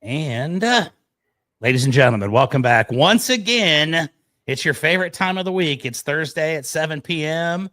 And ladies and gentlemen, welcome back once again. It's your favorite time of the week. It's Thursday at 7 p.m.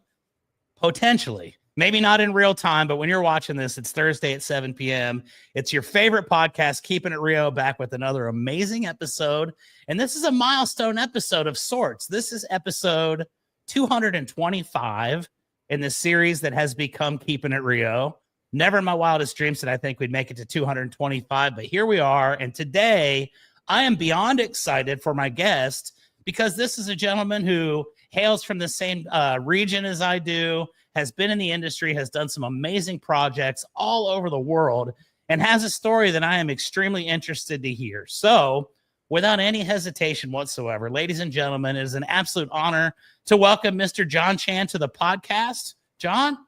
Potentially, maybe not in real time, but when you're watching this, it's Thursday at 7 p.m. It's your favorite podcast, Keepin It Rio, back with another amazing episode. And this is a milestone episode of sorts. This is episode 225 in the series that has become Keepin It Rio. Never in my wildest dreams did I think we'd make it to 225, but here we are. And today I am beyond excited for my guest because this is a gentleman who hails from the same region as I do, has been in the industry, has done some amazing projects all over the world, and has a story that I am extremely interested to hear. So without any hesitation whatsoever, ladies and gentlemen, it is an absolute honor to welcome Mr. John Chan to the podcast. John,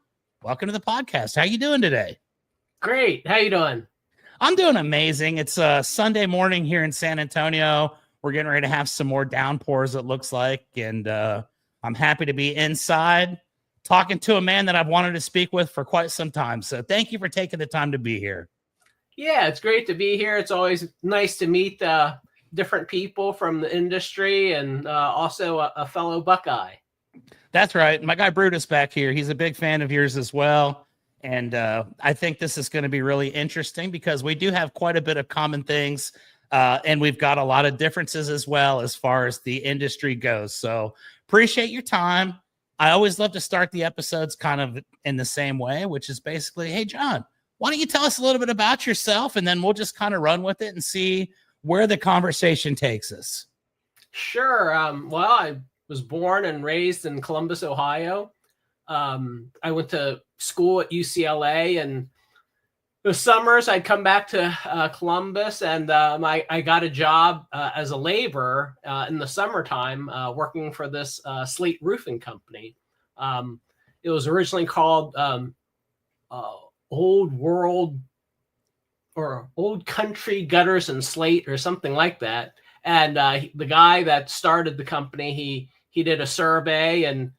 welcome to the podcast. How you doing today? Great. How you doing? I'm doing amazing. It's a Sunday morning here in San Antonio. We're getting ready to have some more downpours, it looks like, and I'm happy to be inside talking to a man that I've wanted to speak with for quite some time. So thank you for taking the time to be here. Yeah, it's great to be here. It's always nice to meet different people from the industry and also a fellow Buckeye. That's right. My guy Brutus back here, he's a big fan of yours as well. And I think this is going to be really interesting because we do have quite a bit of common things. And we've got a lot of differences as well as far as the industry goes. So appreciate your time. I always love to start the episodes kind of in the same way, which is basically, hey, John, why don't you tell us a little bit about yourself? And then we'll just kind of run with it and see where the conversation takes us. Sure. Well, I was born and raised in Columbus, Ohio. I went to school at UCLA, and the summers I'd come back to Columbus, and I got a job as a laborer in the summertime working for this slate roofing company. It was originally called Old World or Old Country Gutters and Slate or something like that. And the guy that started the company, he did a survey, and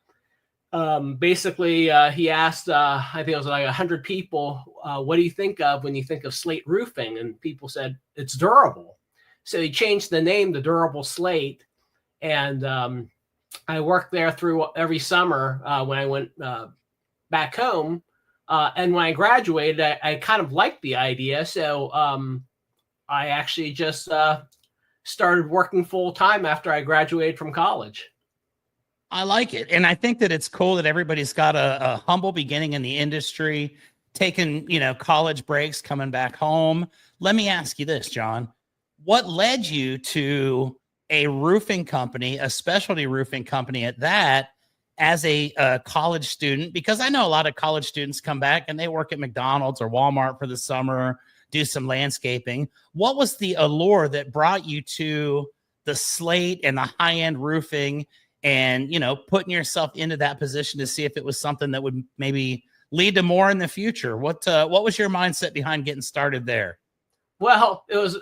basically he asked, I think it was like 100 people, what do you think of when you think of slate roofing? And people said, it's durable. So he changed the name to Durable Slate. And I worked there through every summer when I went back home. And when I graduated, I kind of liked the idea. So I actually just started working full time after I graduated from college. I like it. And I think that it's cool that everybody's got a humble beginning in the industry, taking, college breaks, coming back home. Let me ask you this, John. What led you to a roofing company, a specialty roofing company at that, as a college student? Because I know a lot of college students come back and they work at McDonald's or Walmart for the summer, do some landscaping. What was the allure that brought you to the slate and the high-end roofing and, putting yourself into that position to see if it was something that would maybe lead to more in the future? What was your mindset behind getting started there? Well, it was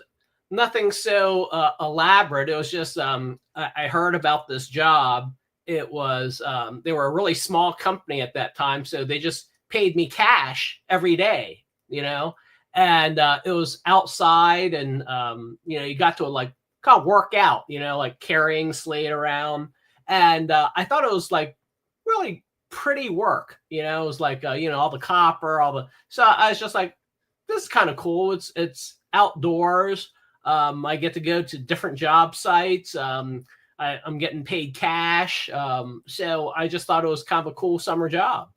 nothing so elaborate. It was just I heard about this job. It was they were a really small company at that time, so they just paid me cash every day, and it was outside, and you got to like kind of work out, like carrying slate around. And I thought it was like really pretty work, it was like, all the copper, so I was just like, this is kind of cool. It's outdoors. I get to go to different job sites. I'm getting paid cash. So I just thought it was kind of a cool summer job.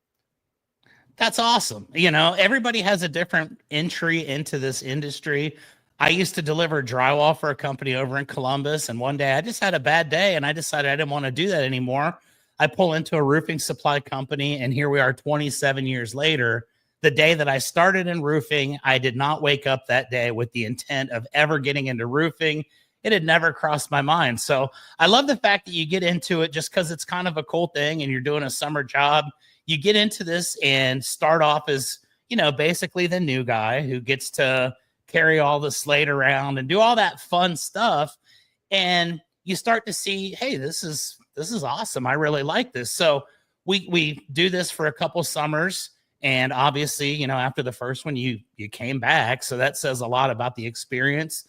That's awesome. Everybody has a different entry into this industry. I used to deliver drywall for a company over in Columbus, and one day I just had a bad day and I decided I didn't want to do that anymore. I pull into a roofing supply company, and here we are 27 years later. The day that I started in roofing, I did not wake up that day with the intent of ever getting into roofing. It had never crossed my mind. So I love the fact that you get into it just because it's kind of a cool thing and you're doing a summer job. You get into this and start off as, basically the new guy who gets to carry all the slate around and do all that fun stuff. And you start to see, hey, this is awesome. I really like this. So we do this for a couple summers, And obviously, you know, after the first one, you came back. So that says a lot about the experience.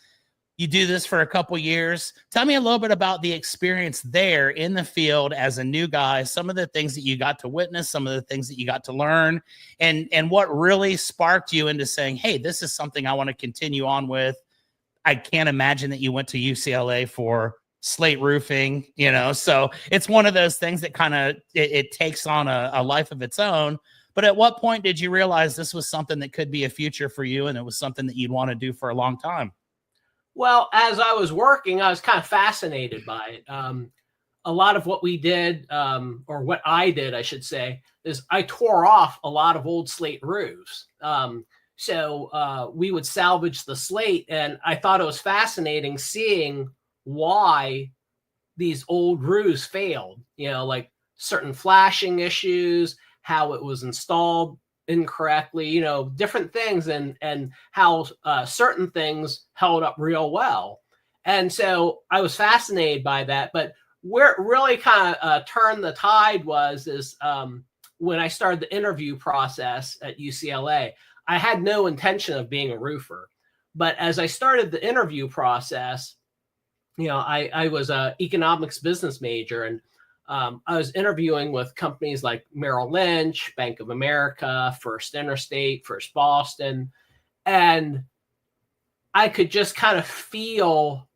You do this for a couple years. Tell me a little bit about the experience there in the field as a new guy, some of the things that you got to witness, some of the things that you got to learn, and what really sparked you into saying, hey, this is something I want to continue on with. I can't imagine that you went to UCLA for slate roofing, you know, so it's one of those things that kind of it takes on a life of its own. But at what point did you realize this was something that could be a future for you and it was something that you'd want to do for a long time? Well, as I was working, I was kind of fascinated by it. A lot of what we did, or what I did, I should say, is I tore off a lot of old slate roofs. So we would salvage the slate, and I thought it was fascinating seeing why these old roofs failed, you know, like certain flashing issues, how it was installed incorrectly, you know, different things, and how certain things held up real well. And so I was fascinated by that. But where it really kind of turned the tide is when I started the interview process at UCLA. I had no intention of being a roofer, but as I started the interview process, you know, I was an economics business major, and I was interviewing with companies like Merrill Lynch, Bank of America, First Interstate, First Boston, and I could just kind of feel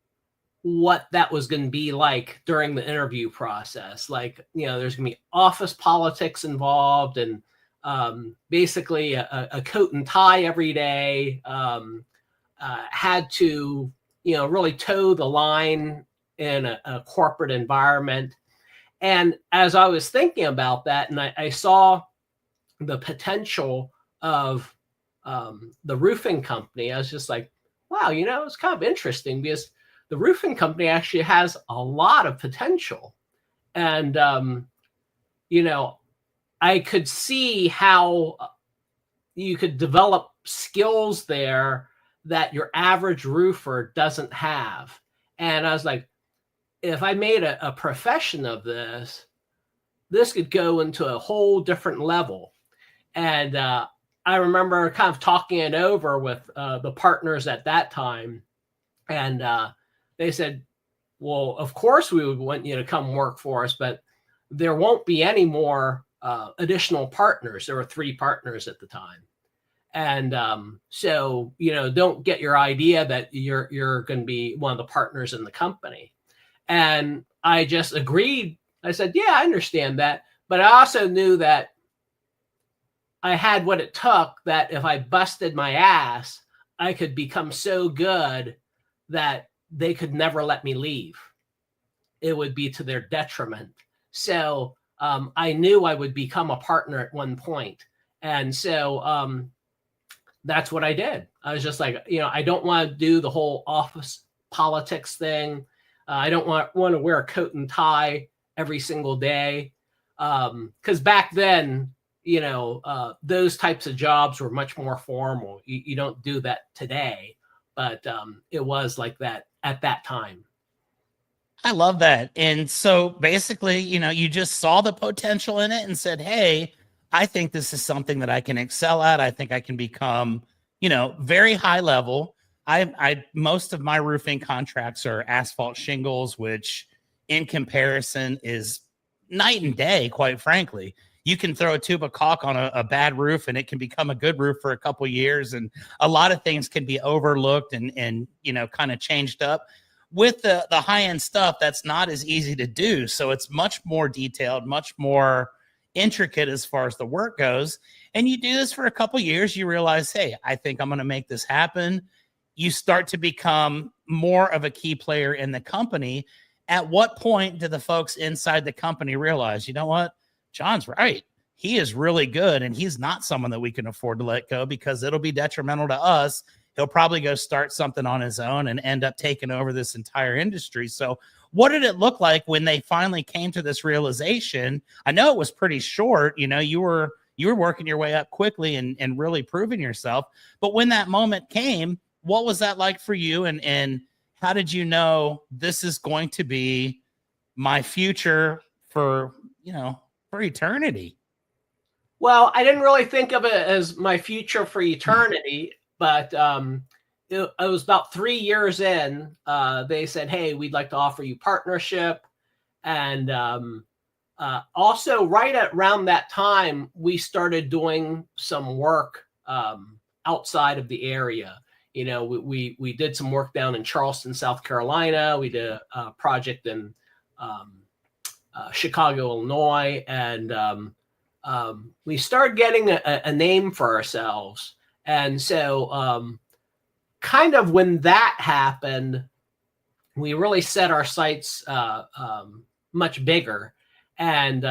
what that was going to be like during the interview process. Like, you know, there's going to be office politics involved, and basically a coat and tie every day. Had to, you know, really toe the line in a corporate environment. And as I was thinking about that, and I saw the potential of the roofing company, I was just like, wow, you know, it's kind of interesting because the roofing company actually has a lot of potential. And, you know, I could see how you could develop skills there that your average roofer doesn't have. And I was like, if I made a profession of this, this could go into a whole different level. And I remember kind of talking it over with the partners at that time. And they said, well, of course we would want you to come work for us, but there won't be any more additional partners. There were 3 partners at the time. And so, you know, don't get your idea that you're going to be one of the partners in the company. And I just agreed. I said, yeah, I understand that. But I also knew that I had what it took, that if I busted my ass, I could become so good that they could never let me leave. It would be to their detriment. So I knew I would become a partner at one point. And so that's what I did. I was just like, you know, I don't want to do the whole office politics thing. I don't want to wear a coat and tie every single day. Because back then, you know, those types of jobs were much more formal. You don't do that today, but it was like that at that time. I love that. And so basically, you know, you just saw the potential in it and said, hey, I think this is something that I can excel at. I think I can become, you know, very high level. I most of my roofing contracts are asphalt shingles, which in comparison is night and day, quite frankly. You can throw a tube of caulk on a bad roof and it can become a good roof for a couple of years. And a lot of things can be overlooked and you know, kind of changed up. With the high-end stuff, that's not as easy to do. So it's much more detailed, much more intricate as far as the work goes. And you do this for a couple of years, you realize, hey, I think I'm going to make this happen. You start to become more of a key player in the company. At what point do the folks inside the company realize, you know what, John's right. He is really good, and he's not someone that we can afford to let go because it'll be detrimental to us. He'll probably go start something on his own and end up taking over this entire industry. So what did it look like when they finally came to this realization? I know it was pretty short. You know, you were working your way up quickly and really proving yourself. But when that moment came, what was that like for you? And how did you know this is going to be my future for, you know, for eternity? Well, I didn't really think of it as my future for eternity, but it was about 3 years in. They said, "Hey, we'd like to offer you partnership," and also right at around that time, we started doing some work outside of the area. You know, we did some work down in Charleston, South Carolina. We did a project in um, Chicago, Illinois, and we started getting a name for ourselves. And so, kind of when that happened, we really set our sights much bigger. And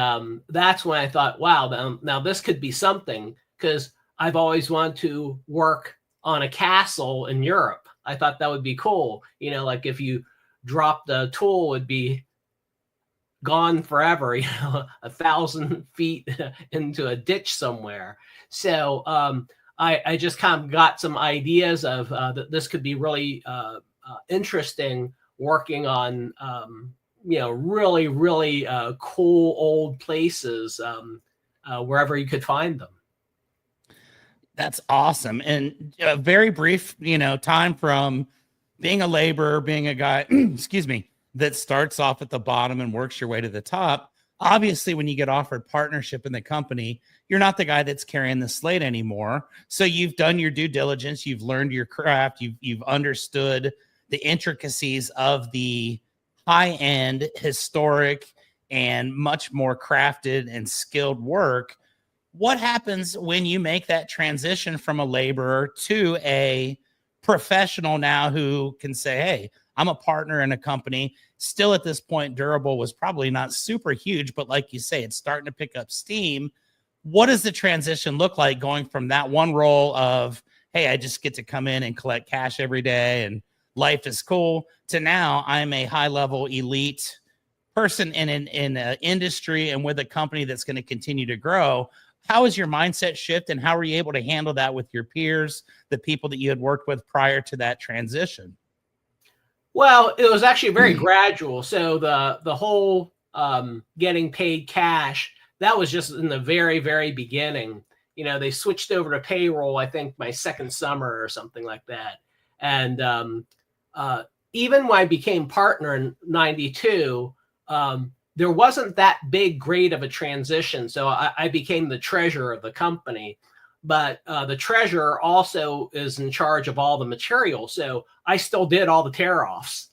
that's when I thought, wow, now this could be something, because I've always wanted to work on a castle in Europe. I thought that would be cool. You know, like if you dropped a tool, it would be gone forever, 1,000 feet into a ditch somewhere. So I just kind of got some ideas of that this could be really interesting, working on really, really cool old places wherever you could find them. That's awesome. And a very brief, time from being a laborer, being a guy, excuse me, that starts off at the bottom and works your way to the top. Obviously, when you get offered partnership in the company, you're not the guy that's carrying the slate anymore. So you've done your due diligence, you've learned your craft, you've understood the intricacies of the high-end, historic, and much more crafted and skilled work. What happens when you make that transition from a laborer to a professional now who can say, hey, I'm a partner in a company? Still at this point, Durable was probably not super huge, but like you say, it's starting to pick up steam. What does the transition look like going from that one role of, hey, I just get to come in and collect cash every day and life is cool, to now I'm a high level elite person in an industry and with a company that's going to continue to grow? How is your mindset shift, and how were you able to handle that with your peers, the people that you had worked with prior to that transition? Well, it was actually very gradual. So the whole getting paid cash, that was just in the very, very beginning. You know, they switched over to payroll, I think, my second summer or something like that. And even when I became partner in 92, there wasn't that great of a transition. So I became the treasurer of the company. But the treasurer also is in charge of all the material. So I still did all the tear-offs,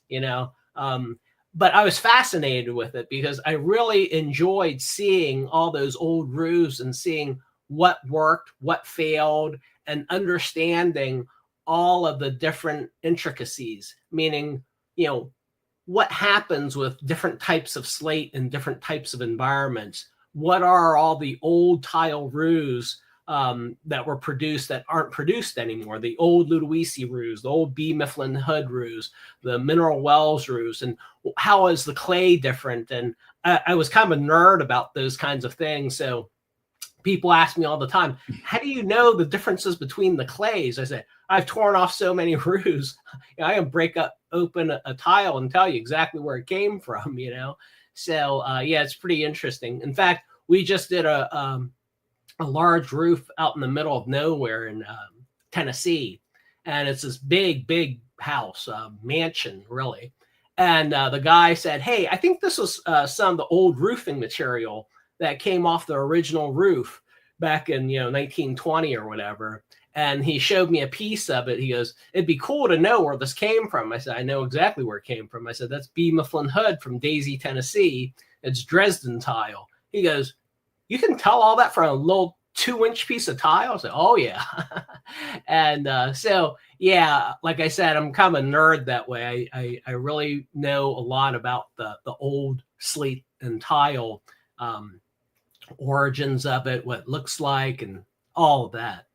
but I was fascinated with it because I really enjoyed seeing all those old roofs and seeing what worked, what failed, and understanding all of the different intricacies, meaning, what happens with different types of slate and different types of environments. What are all the old tile roofs that were produced that aren't produced anymore? The old Ludwisi roofs, the old B. Mifflin Hood roofs, the Mineral Wells roofs, and how is the clay different? And I was kind of a nerd about those kinds of things. So people ask me all the time, how do you know the differences between the clays? I say, I've torn off so many roofs. I can break open a tile and tell you exactly where it came from, So, yeah, it's pretty interesting. In fact, we just did a large roof out in the middle of nowhere in Tennessee. And it's this big, big house, mansion, really. And the guy said, hey, I think this was some of the old roofing material that came off the original roof back in 1920 or whatever. And he showed me a piece of it. He goes, it'd be cool to know where this came from. I said, I know exactly where it came from. I said, that's B. Mifflin Hood from Daisy, Tennessee. It's Dresden tile. He goes, you can tell all that from a little 2-inch piece of tile? I said, oh yeah. And so, yeah, like I said, I'm kind of a nerd that way. I really know a lot about the old slate and tile, origins of it, what it looks like, and all of that.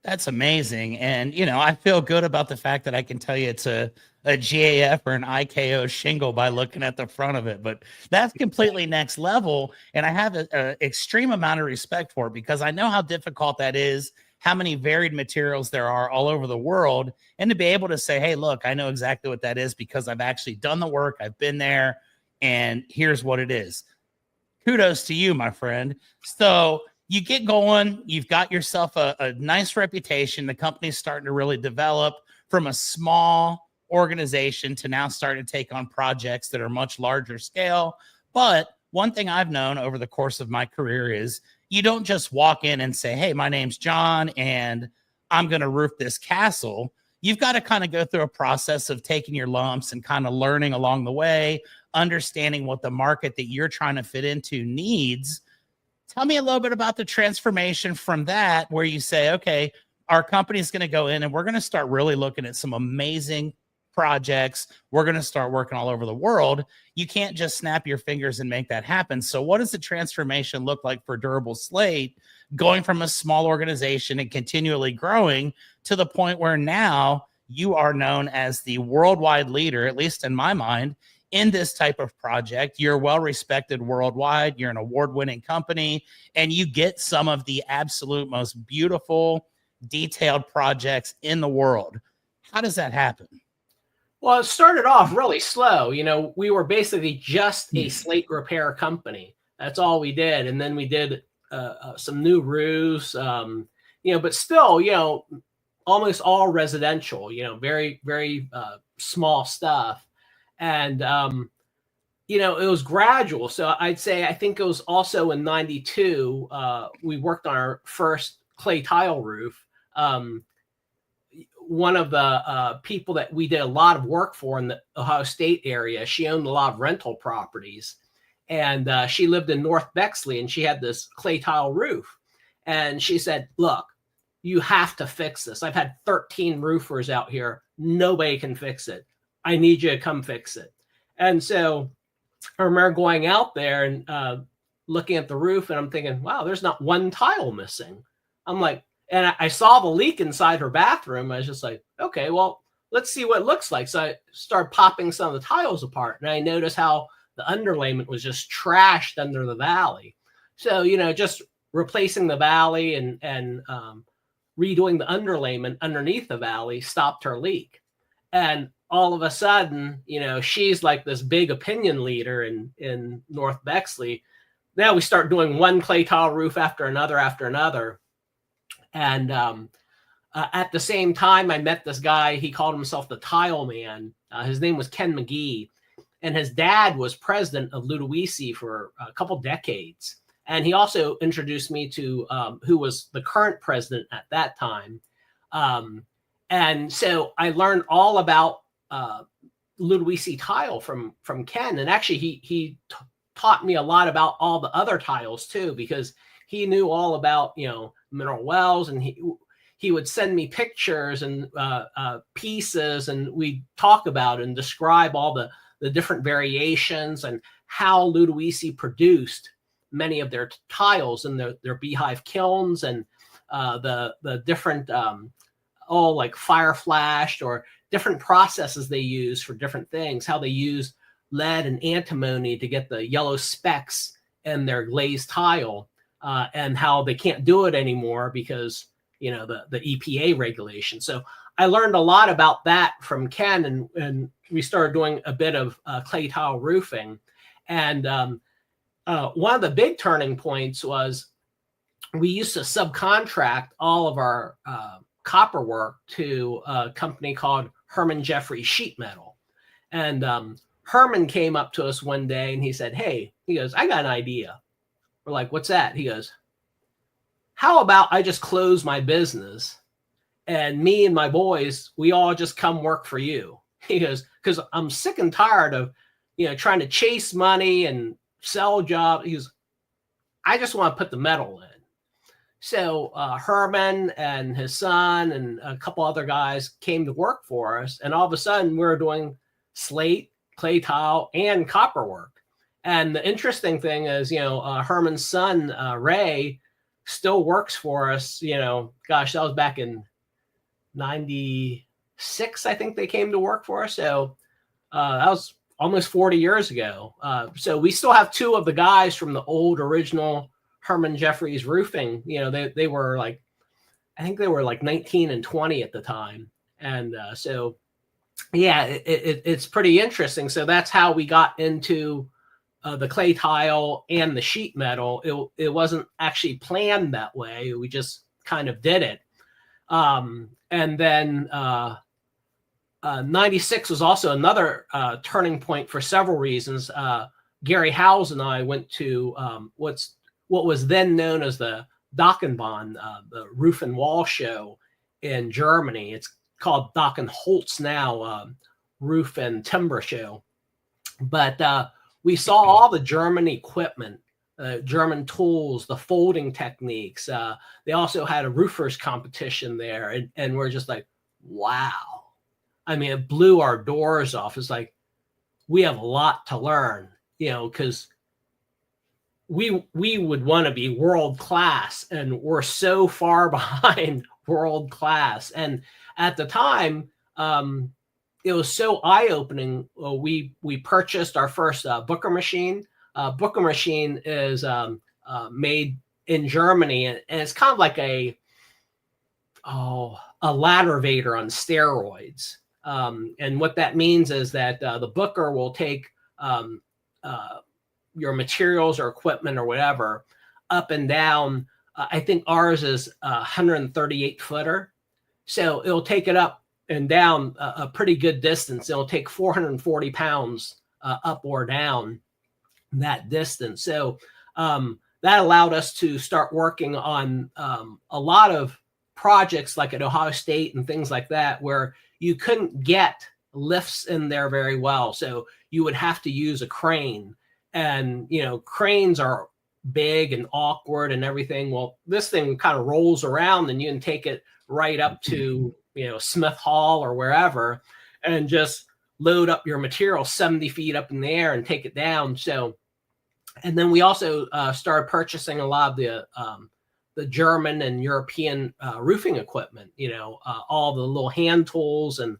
That's amazing. And, I feel good about the fact that I can tell you it's a GAF or an IKO shingle by looking at the front of it. But that's completely next level. And I have an extreme amount of respect for it because I know how difficult that is, how many varied materials there are all over the world. And to be able to say, hey, look, I know exactly what that is because I've actually done the work. I've been there. And here's what it is. Kudos to you, my friend. So you get going, you've got yourself a nice reputation. The company's starting to really develop from a small organization to now starting to take on projects that are much larger scale. But one thing I've known over the course of my career is you don't just walk in and say, hey, my name's John and I'm going to roof this castle. You've got to kind of go through a process of taking your lumps and kind of learning along the way, understanding what the market that you're trying to fit into needs. Tell me a little bit about the transformation from that, where you say, okay, our company is going to go in and we're going to start really looking at some amazing projects. We're going to start working all over the world. You can't just snap your fingers and make that happen. So what does the transformation look like for Durable Slate, going from a small organization and continually growing to the point where now you are known as the worldwide leader, at least in my mind, in this type of project? You're well respected worldwide. You're an award-winning company, and you get some of the absolute most beautiful, detailed projects in the world. How does that happen? Well, it started off really slow. You know, we were basically just a slate repair company. That's all we did. And then we did some new roofs, but still, almost all residential, very, very small stuff. And, it was gradual. So I'd say, I think it was also in 92, we worked on our first clay tile roof. One of the people that we did a lot of work for in the Ohio State area, she owned a lot of rental properties, and she lived in North Bexley, and she had this clay tile roof. And she said, look, you have to fix this. I've had 13 roofers out here. Nobody can fix it. I need you to come fix it. And so I remember going out there and looking at the roof, and I'm thinking, wow, there's not one tile missing. I'm like, and I saw the leak inside her bathroom. I was just like, okay, well, let's see what it looks like. So I started popping some of the tiles apart, and I noticed how the underlayment was just trashed under the valley. So, just replacing the valley and redoing the underlayment underneath the valley stopped her leak. And all of a sudden, she's like this big opinion leader in North Bexley. Now we start doing one clay tile roof after another. And at the same time, I met this guy. He called himself the Tile Man. His name was Ken McGee. And his dad was president of Ludowici for a couple decades. And he also introduced me to who was the current president at that time. And so I learned all about Ludowici tile from Ken. And actually, he taught me a lot about all the other tiles too, because he knew all about, mineral wells, and he would send me pictures and pieces, and we'd talk about and describe all the different variations and how Ludowici produced many of their tiles in their beehive kilns, and the different like fire flashed or different processes they use for different things, how they use lead and antimony to get the yellow specks in their glazed tile, and how they can't do it anymore because, the EPA regulation. So I learned a lot about that from Ken, and we started doing a bit of clay tile roofing. And one of the big turning points was we used to subcontract all of our copper work to a company called Herman Jeffrey Sheet Metal. And Herman came up to us one day and he said, hey, he goes, I got an idea. We're like, what's that? He goes, how about I just close my business and me and my boys, we all just come work for you? He goes, because I'm sick and tired of, trying to chase money and sell jobs. He goes, I just want to put the metal in. So Herman and his son and a couple other guys came to work for us. And all of a sudden we were doing slate, clay tile, and copper work. And the interesting thing is, Herman's son, Ray, still works for us. Gosh, that was back in 96, I think they came to work for us. So that was almost 40 years ago. So we still have two of the guys from the old original Herman Jeffries roofing. They were like, I think they were like 19 and 20 at the time. And so, yeah, it's pretty interesting. So that's how we got into the clay tile and the sheet metal. It wasn't actually planned that way. We just kind of did it. And then 96 was also another turning point for several reasons. Gary Howes and I went to what was then known as the Dachenbahn, the roof and wall show in Germany. It's called Dachenholz now, roof and timber show. But we saw all the German equipment, German tools, the folding techniques. They also had a roofers competition there, and we're just like, wow. I mean, it blew our doors off. It's like, we have a lot to learn, because we would want to be world class, and we're so far behind world class. And at the time, it was so eye-opening. We purchased our first Booker machine. Booker machine is made in Germany, and it's kind of like a ladder-vator on steroids. And what that means is that the Booker will take your materials or equipment or whatever up and down. I think ours is 138 footer. So it'll take it up and down a pretty good distance. It'll take 440 pounds up or down that distance. So that allowed us to start working on a lot of projects like at Ohio State and things like that, where you couldn't get lifts in there very well. So you would have to use a crane, and, cranes are big and awkward and everything. Well, this thing kind of rolls around, and you can take it right up to, Smith Hall or wherever, and just load up your material 70 feet up in the air and take it down. So, and then we also started purchasing a lot of the German and European roofing equipment, all the little hand tools. And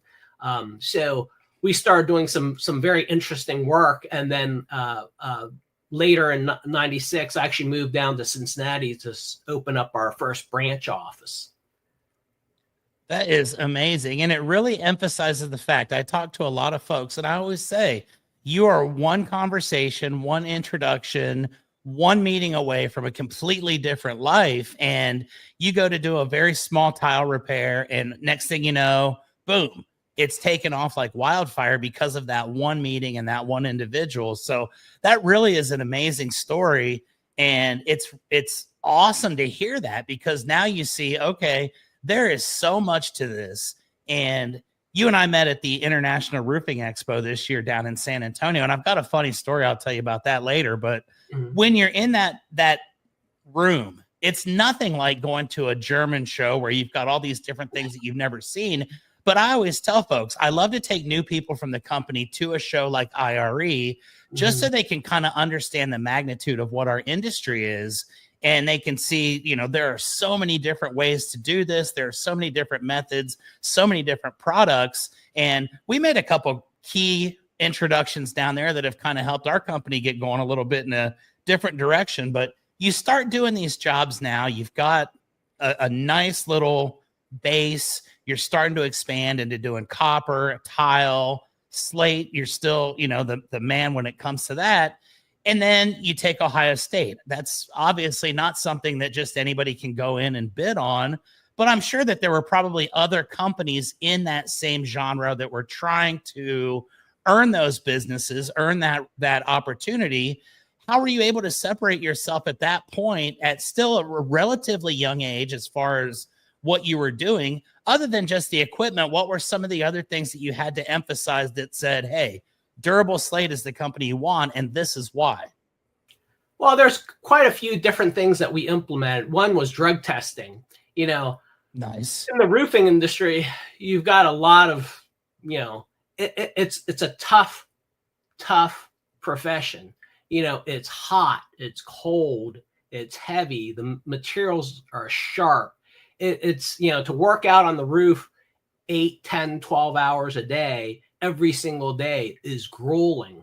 so we started doing some very interesting work. And then later in 96, I actually moved down to Cincinnati to open up our first branch office. That is amazing. And it really emphasizes the fact, I talk to a lot of folks, and I always say, you are one conversation, one introduction, one meeting away from a completely different life. And you go to do a very small tile repair, and next thing you know, boom, it's taken off like wildfire because of that one meeting and that one individual. So that really is an amazing story. And it's awesome to hear that, because now you see, okay, there is so much to this. And you and I met at the International Roofing Expo this year down in San Antonio. And I've got a funny story. I'll tell you about that later. But when you're in that room, it's nothing like going to a German show where you've got all these different things that you've never seen. But I always tell folks, I love to take new people from the company to a show like IRE, just so they can kind of understand the magnitude of what our industry is. And they can see, there are so many different ways to do this. There are so many different methods, so many different products. And we made a couple key introductions down there that have kind of helped our company get going a little bit in a different direction. But you start doing these jobs now, you've got a nice little base. You're starting to expand into doing copper, tile, slate. You're still, the man when it comes to that. And then you take Ohio State. That's obviously not something that just anybody can go in and bid on, but I'm sure that there were probably other companies in that same genre that were trying to earn those businesses, earn that opportunity. How were you able to separate yourself at that point at still a relatively young age as far as what you were doing? Other than just the equipment, what were some of the other things that you had to emphasize that said, hey, Durable Slate is the company you want, and this is why? Well, there's quite a few different things that we implemented. One was drug testing. Nice. In the roofing industry, you've got a lot of, it's a tough profession. It's hot, it's cold, it's heavy. The materials are sharp. It's to work out on the roof 8, 10, 12 hours a day, every single day is grueling.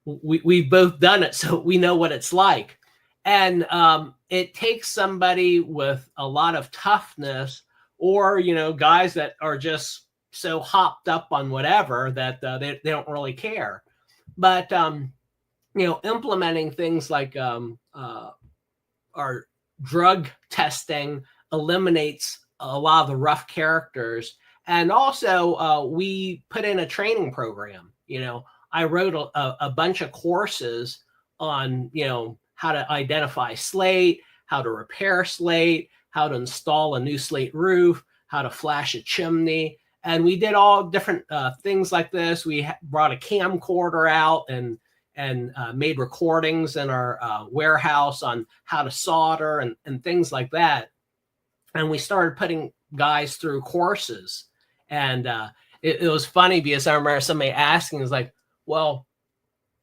We've both done it, so we know what it's like. And it takes somebody with a lot of toughness, or, guys that are just so hopped up on whatever that they don't really care. But implementing things like our drug testing eliminates a lot of the rough characters. And also, we put in a training program. I wrote a bunch of courses on, how to identify slate, how to repair slate, how to install a new slate roof, how to flash a chimney. And we did all different things like this. We brought a camcorder out and made recordings in our warehouse on how to solder and things like that. And we started putting guys through courses. And it was funny because I remember somebody asking, is like, well,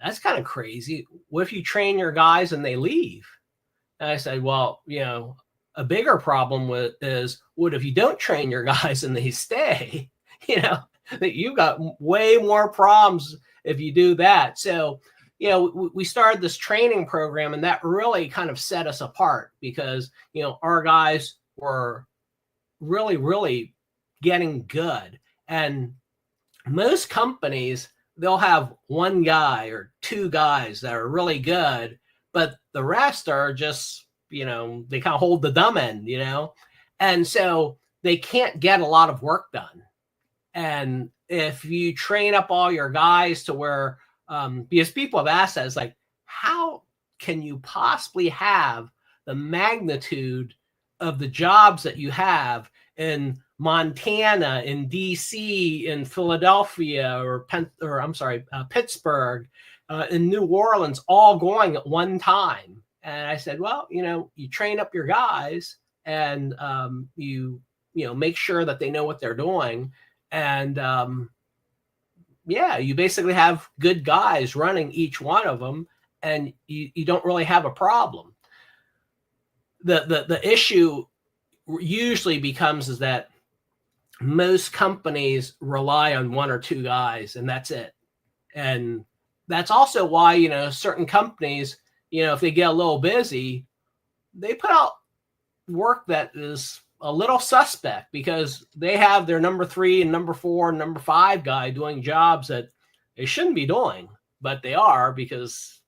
that's kind of crazy. What if you train your guys and they leave? And I said, well, a bigger problem is what if you don't train your guys and they stay? That you've got way more problems if you do that. So, we started this training program, and that really kind of set us apart because, our guys were really, really getting good. And most companies, they'll have one guy or two guys that are really good, but the rest are just, they kind of hold the dumb end, and so they can't get a lot of work done. And if you train up all your guys to where, because people have asked that, it's like, how can you possibly have the magnitude of the jobs that you have in Montana, in DC, in Philadelphia, Pittsburgh, in New Orleans, all going at one time? And I said, well, you train up your guys, and you make sure that they know what they're doing, and you basically have good guys running each one of them, and you don't really have a problem. The issue usually becomes is that most companies rely on one or two guys, and that's it. And that's also why, certain companies, if they get a little busy, they put out work that is a little suspect because they have their number 3 and number 4 and number 5 guy doing jobs that they shouldn't be doing, but they are because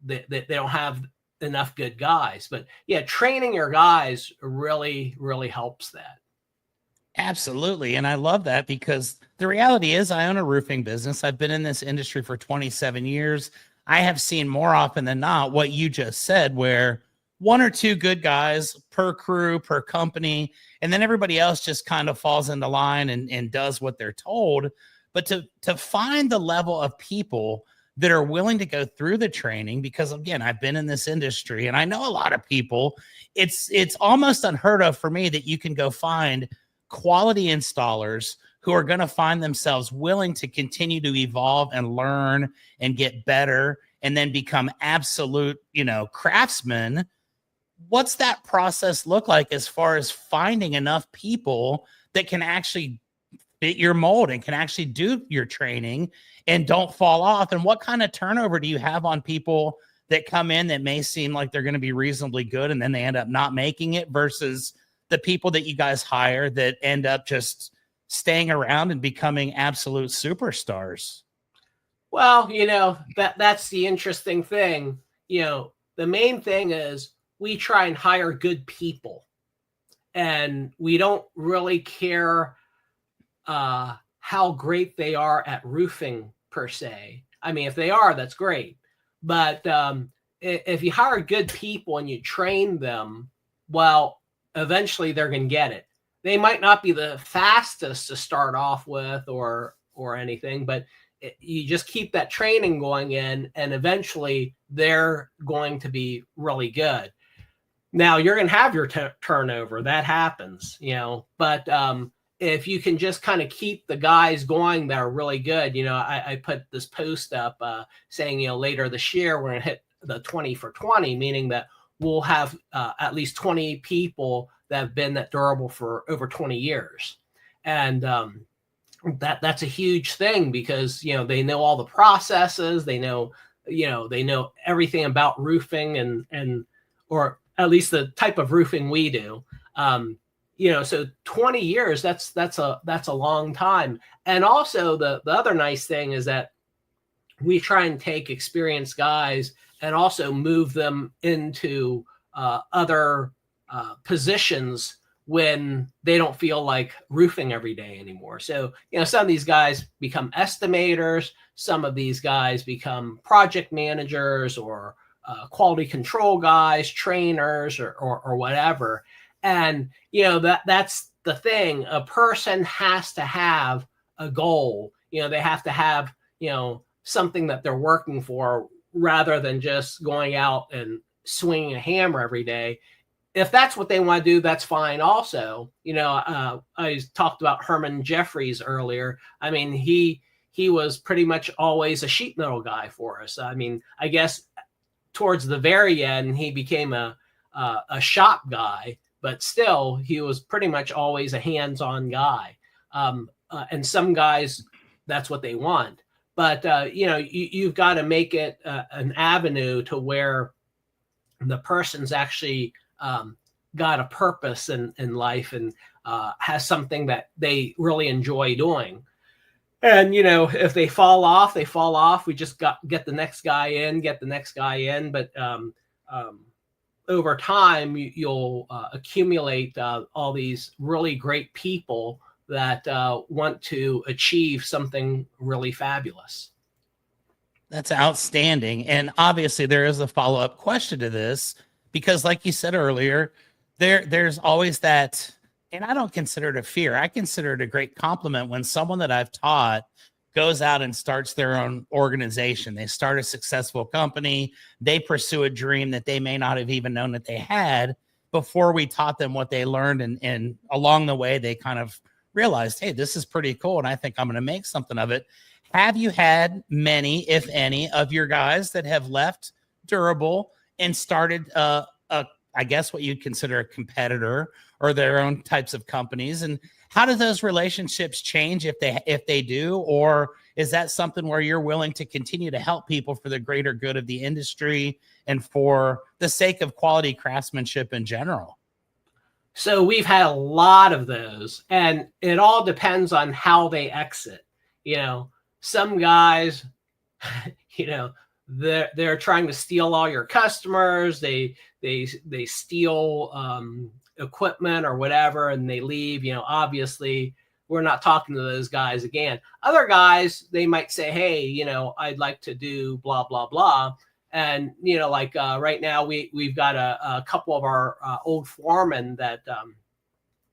they don't have enough good guys. But training your guys really, really helps that. Absolutely. And I love that because the reality is I own a roofing business. I've been in this industry for 27 years. I have seen more often than not what you just said, where one or two good guys per crew, per company, and then everybody else just kind of falls into line and does what they're told. But to find the level of people that are willing to go through the training, because again, I've been in this industry and I know a lot of people, it's almost unheard of for me that you can go find quality installers who are going to find themselves willing to continue to evolve and learn and get better and then become absolute, craftsmen. What's that process look like as far as finding enough people that can actually fit your mold and can actually do your training and don't fall off? And what kind of turnover do you have on people that come in that may seem like they're going to be reasonably good and then they end up not making it versus the people that you guys hire that end up just staying around and becoming absolute superstars? Well, that's the interesting thing. The main thing is we try and hire good people, and we don't really care how great they are at roofing per se. I mean, if they are, that's great. But if you hire good people and you train them, well, eventually they're going to get it. They might not be the fastest to start off with or anything, but you just keep that training going in, and eventually they're going to be really good. Now you're going to have your turnover. That happens, but if you can just kind of keep the guys going that are really good, I put this post up saying, later this year, we're going to hit the 20 for 20, meaning that we'll have at least 20 people that have been that durable for over 20 years. And that's a huge thing because, they know all the processes, they know everything about roofing and, or at least the type of roofing we do. So 20 years, that's a long time. And also the other nice thing is that we try and take experienced guys and also move them into other positions when they don't feel like roofing every day anymore. So, some of these guys become estimators, some of these guys become project managers or quality control guys, trainers, or whatever. And, that's the thing. A person has to have a goal. They have to have, something that they're working for rather than just going out and swinging a hammer every day. If that's what they want to do, that's fine also. I talked about Herman Jeffries earlier. I mean, he was pretty much always a sheet metal guy for us. I mean, I guess towards the very end, he became a shop guy, but still, he was pretty much always a hands-on guy. And some guys, that's what they want. But, you've got to make it an avenue to where the person's actually got a purpose in life and has something that they really enjoy doing. And, if they fall off, they fall off. We just get the next guy in. But over time, you'll accumulate all these really great people that want to achieve something really fabulous. That's outstanding. And obviously there is a follow-up question to this, because like you said earlier, there's always that, and I don't consider it a fear. I consider it a great compliment when someone that I've taught goes out and starts their own organization. They start a successful company. They pursue a dream that they may not have even known that they had before we taught them what they learned. And along the way, they kind of realized, hey, this is pretty cool, and I think I'm going to make something of it. Have you had many, if any, of your guys that have left Durable and started I guess what you'd consider a competitor or their own types of companies? And how do those relationships change if they do? Or is that something where you're willing to continue to help people for the greater good of the industry and for the sake of quality craftsmanship in general? So we've had a lot of those, and it all depends on how they exit. Some guys, they're trying to steal all your customers. They steal equipment or whatever, and they leave. Obviously, we're not talking to those guys again. Other guys, they might say, hey, I'd like to do blah blah blah. And like right now, we've got a couple of our old foremen that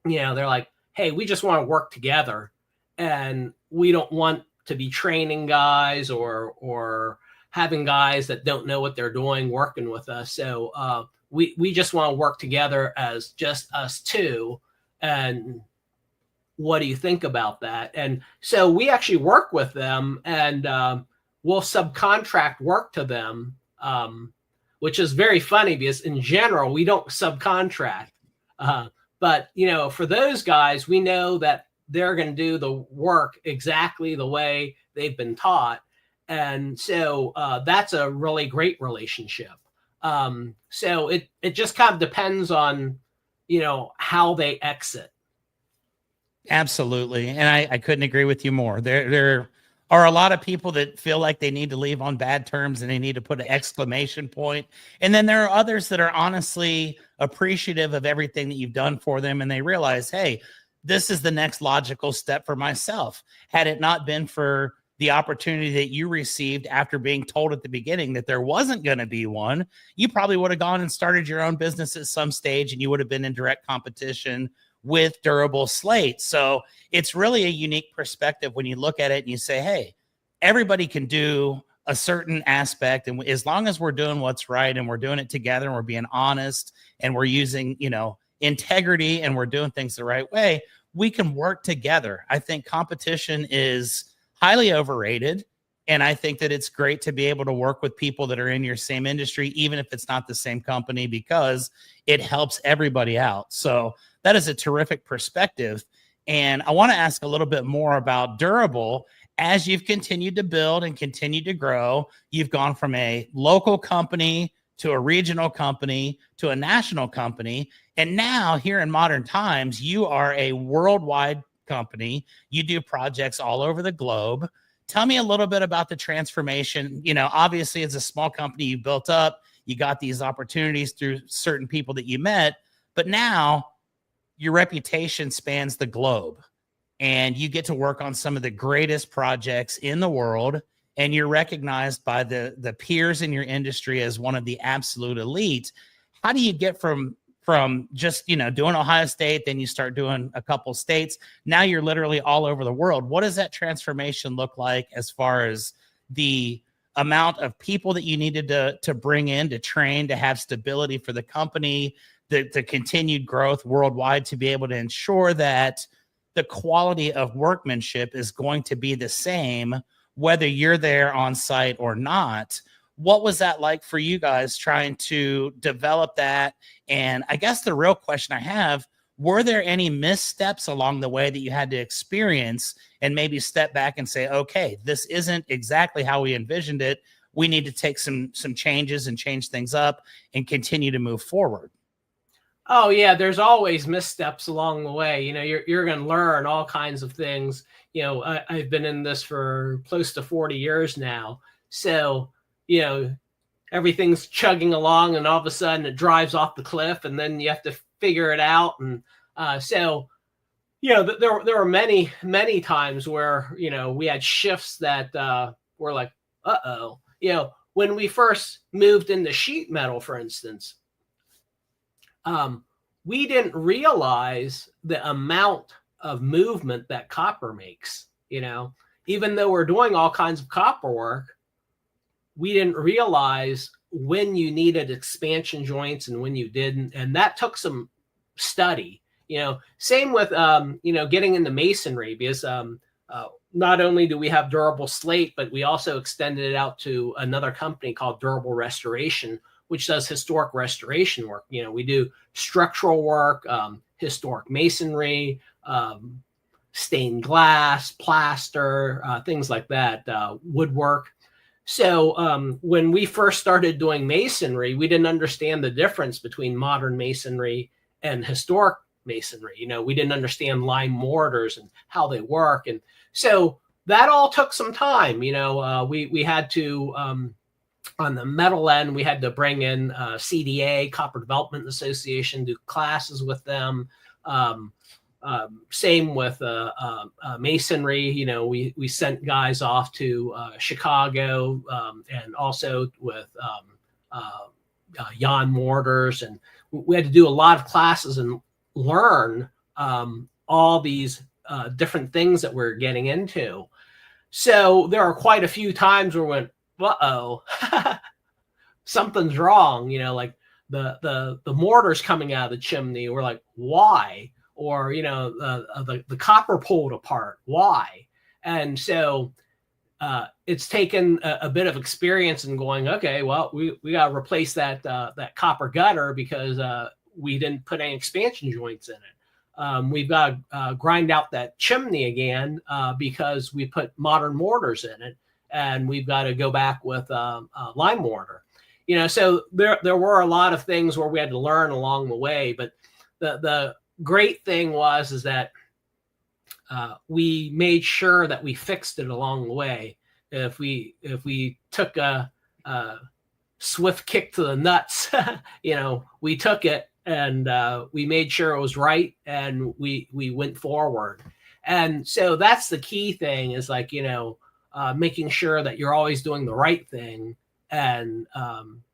they're like, hey, we just want to work together, and we don't want to be training guys or having guys that don't know what they're doing working with us. So we just want to work together as just us two. And what do you think about that? And so we actually work with them, and we'll subcontract work to them, which is very funny because in general, we don't subcontract. But, for those guys, we know that they're going to do the work exactly the way they've been taught. And so that's a really great relationship. So it just kind of depends on, how they exit. Absolutely. And I couldn't agree with you more. There are a lot of people that feel like they need to leave on bad terms and they need to put an exclamation point. And then there are others that are honestly appreciative of everything that you've done for them. And they realize, hey, this is the next logical step for myself. Had it not been for the opportunity that you received after being told at the beginning that there wasn't going to be one, you probably would have gone and started your own business at some stage, and you would have been in direct competition with Durable Slate. So it's really a unique perspective when you look at it and you say, hey, everybody can do a certain aspect. And as long as we're doing what's right and we're doing it together and we're being honest and we're using, integrity and we're doing things the right way, we can work together. I think competition is highly overrated. And I think that it's great to be able to work with people that are in your same industry, even if it's not the same company, because it helps everybody out. So that is a terrific perspective. And I want to ask a little bit more about Durable. As you've continued to build and continue to grow, you've gone from a local company to a regional company to a national company. And now here in modern times, you are a worldwide company. You do projects all over the globe. Tell me a little bit about the transformation. Obviously, it's a small company you built up. You got these opportunities through certain people that you met, but now your reputation spans the globe and you get to work on some of the greatest projects in the world. And you're recognized by the peers in your industry as one of the absolute elite. How do you get from just, doing Ohio State, then you start doing a couple states. Now you're literally all over the world. What does that transformation look like as far as the amount of people that you needed to bring in, to train, to have stability for the company, the continued growth worldwide, to be able to ensure that the quality of workmanship is going to be the same, whether you're there on site or not? What was that like for you guys trying to develop that? And I guess the real question I have, were there any missteps along the way that you had to experience and maybe step back and say, okay, this isn't exactly how we envisioned it. We need to take some changes and change things up and continue to move forward? Oh yeah, there's always missteps along the way. You're going to learn all kinds of things. I've been in this for close to 40 years now. So, everything's chugging along and all of a sudden it drives off the cliff and then you have to figure it out. And there were many, many times where, we had shifts that were like, uh-oh. When we first moved into sheet metal, for instance, we didn't realize the amount of movement that copper makes. Even though we're doing all kinds of copper work, we didn't realize when you needed expansion joints and when you didn't. And that took some study. Same with, getting into masonry, because not only do we have Durable Slate, but we also extended it out to another company called Durable Restoration, which does historic restoration work. We do structural work, historic masonry, stained glass, plaster, things like that, woodwork. So when we first started doing masonry, we didn't understand the difference between modern masonry and historic masonry. We didn't understand lime mortars and how they work. And so that all took some time. We had to, on the metal end, we had to bring in CDA, Copper Development Association, do classes with them. Same with masonry. We sent guys off to Chicago, and also with Jan mortars, and we had to do a lot of classes and learn all these different things that we're getting into. So there are quite a few times where we went, uh-oh, something's wrong. Like the mortar's coming out of the chimney. We're like, why? Or, the copper pulled apart. Why? And so it's taken a bit of experience in going, okay, well, we got to replace that copper gutter because we didn't put any expansion joints in it. We've got to grind out that chimney again because we put modern mortars in it, and we've got to go back with lime mortar. So there were a lot of things where we had to learn along the way, but the great thing is that we made sure that we fixed it along the way. If we took a swift kick to the nuts, we took it and we made sure it was right, and we went forward. And so that's the key thing, is like, making sure that you're always doing the right thing, and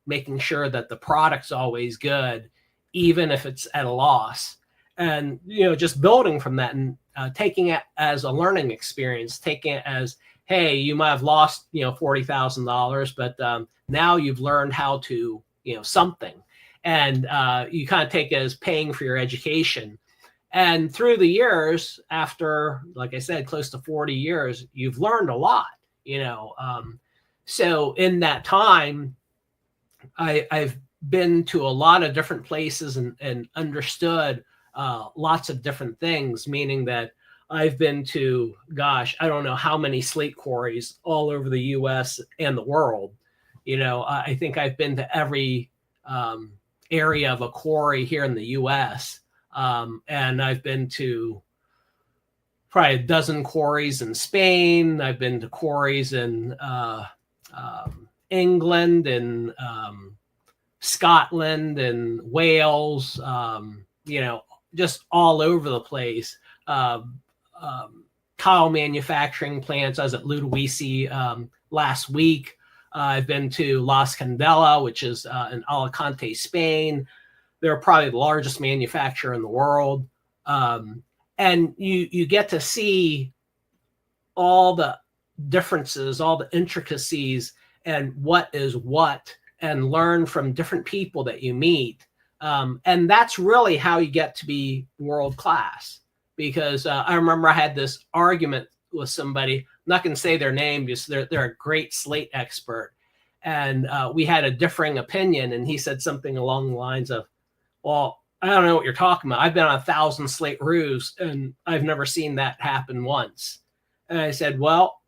making sure that the product's always good, even if it's at a loss. And, just building from that and taking it as a learning experience, taking it as, hey, you might have lost, $40,000, but now you've learned how to, something. And you kind of take it as paying for your education. And through the years, after, like I said, close to 40 years, you've learned a lot, So in that time, I've been to a lot of different places and understood lots of different things, meaning that I've been to, I don't know how many slate quarries all over the U.S. and the world. I think I've been to every area of a quarry here in the U.S. And I've been to probably a dozen quarries in Spain. I've been to quarries in England and Scotland and Wales, just all over the place. Tile manufacturing plants. I was at Ludowici last week. I've been to Las Candela, which is in Alicante, Spain. They're probably the largest manufacturer in the world. And you get to see all the differences, all the intricacies, and what is what, and learn from different people that you meet. And that's really how you get to be world class. Because I remember I had this argument with somebody. I'm not going to say their name because they're a great slate expert. And we had a differing opinion. And he said something along the lines of, well, I don't know what you're talking about. I've been on 1,000 slate roofs and I've never seen that happen once. And I said, well,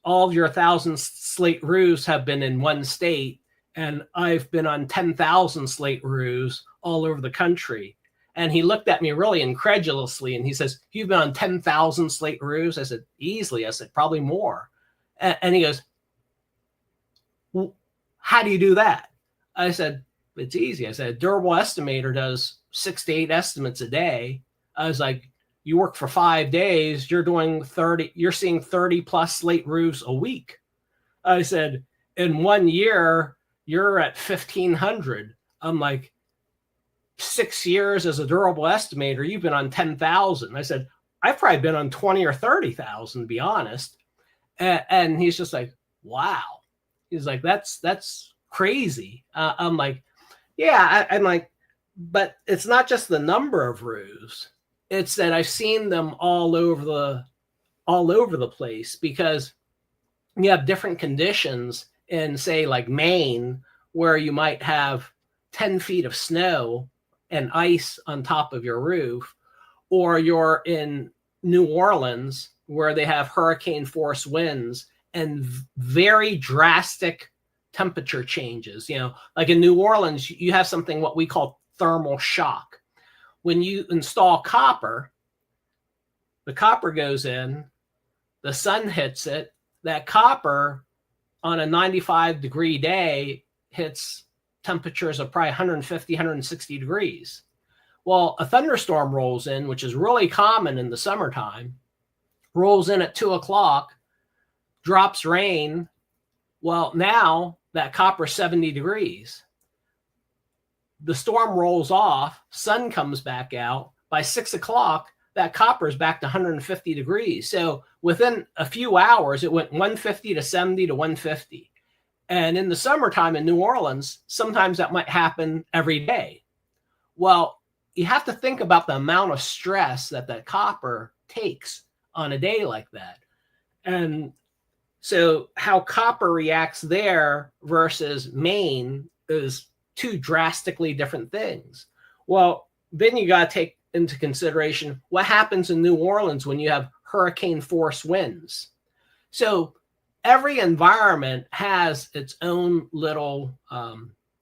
all of your 1,000 slate roofs have been in one state. And I've been on 10,000 slate roofs all over the country. And he looked at me really incredulously and he says, you've been on 10,000 slate roofs? I said, easily. I said, probably more. And he goes, well, how do you do that? I said, it's easy. I said, a durable estimator does 6 to 8 estimates a day. I was like, you work for 5 days, you're seeing 30 plus slate roofs a week. I said, in 1 year, you're at 1,500. I'm like, 6 years as a durable estimator, you've been on 10,000. I said, I've probably been on 20 or 30,000, to be honest. And he's just like, wow. He's like, that's crazy. I'm like, yeah, I'm like, but it's not just the number of roofs. It's that I've seen them all over the place, because you have different conditions in, say, like Maine, where you might have 10 feet of snow and ice on top of your roof, or you're in New Orleans where they have hurricane force winds and very drastic temperature changes. Like in New Orleans, you have something what we call thermal shock. When you install copper, the copper goes in, the sun hits it, that copper on a 95-degree day hits temperatures of probably 150, 160 degrees. Well, a thunderstorm rolls in, which is really common in the summertime, rolls in at 2 o'clock, drops rain. Well, now that copper is 70 degrees. The storm rolls off, sun comes back out. By 6 o'clock, that copper is back to 150 degrees. So within a few hours, it went 150 to 70 to 150. And in the summertime in New Orleans, sometimes that might happen every day. Well, you have to think about the amount of stress that copper takes on a day like that. And so how copper reacts there versus Maine is two drastically different things. Well, then you got to take into consideration what happens in New Orleans when you have hurricane force winds. So every environment has its own little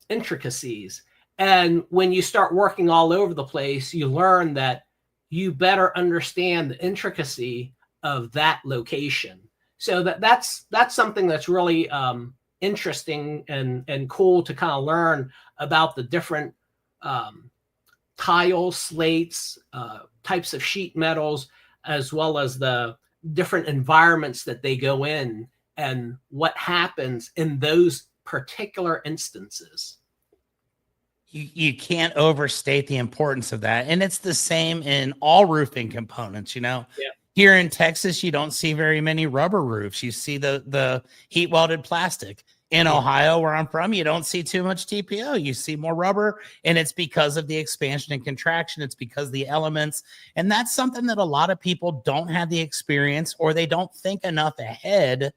intricacies. And when you start working all over the place, you learn that you better understand the intricacy of that location. So that's something that's really interesting and cool to kind of learn about the different tile, slates, types of sheet metals, as well as the different environments that they go in and what happens in those particular instances. You can't overstate the importance of that. And it's the same in all roofing components, Yeah. Here in Texas, you don't see very many rubber roofs. You see the heat welded plastic. In Ohio, where I'm from, you don't see too much TPO. You see more rubber, and it's because of the expansion and contraction. It's because of the elements. And that's something that a lot of people don't have the experience, or they don't think enough ahead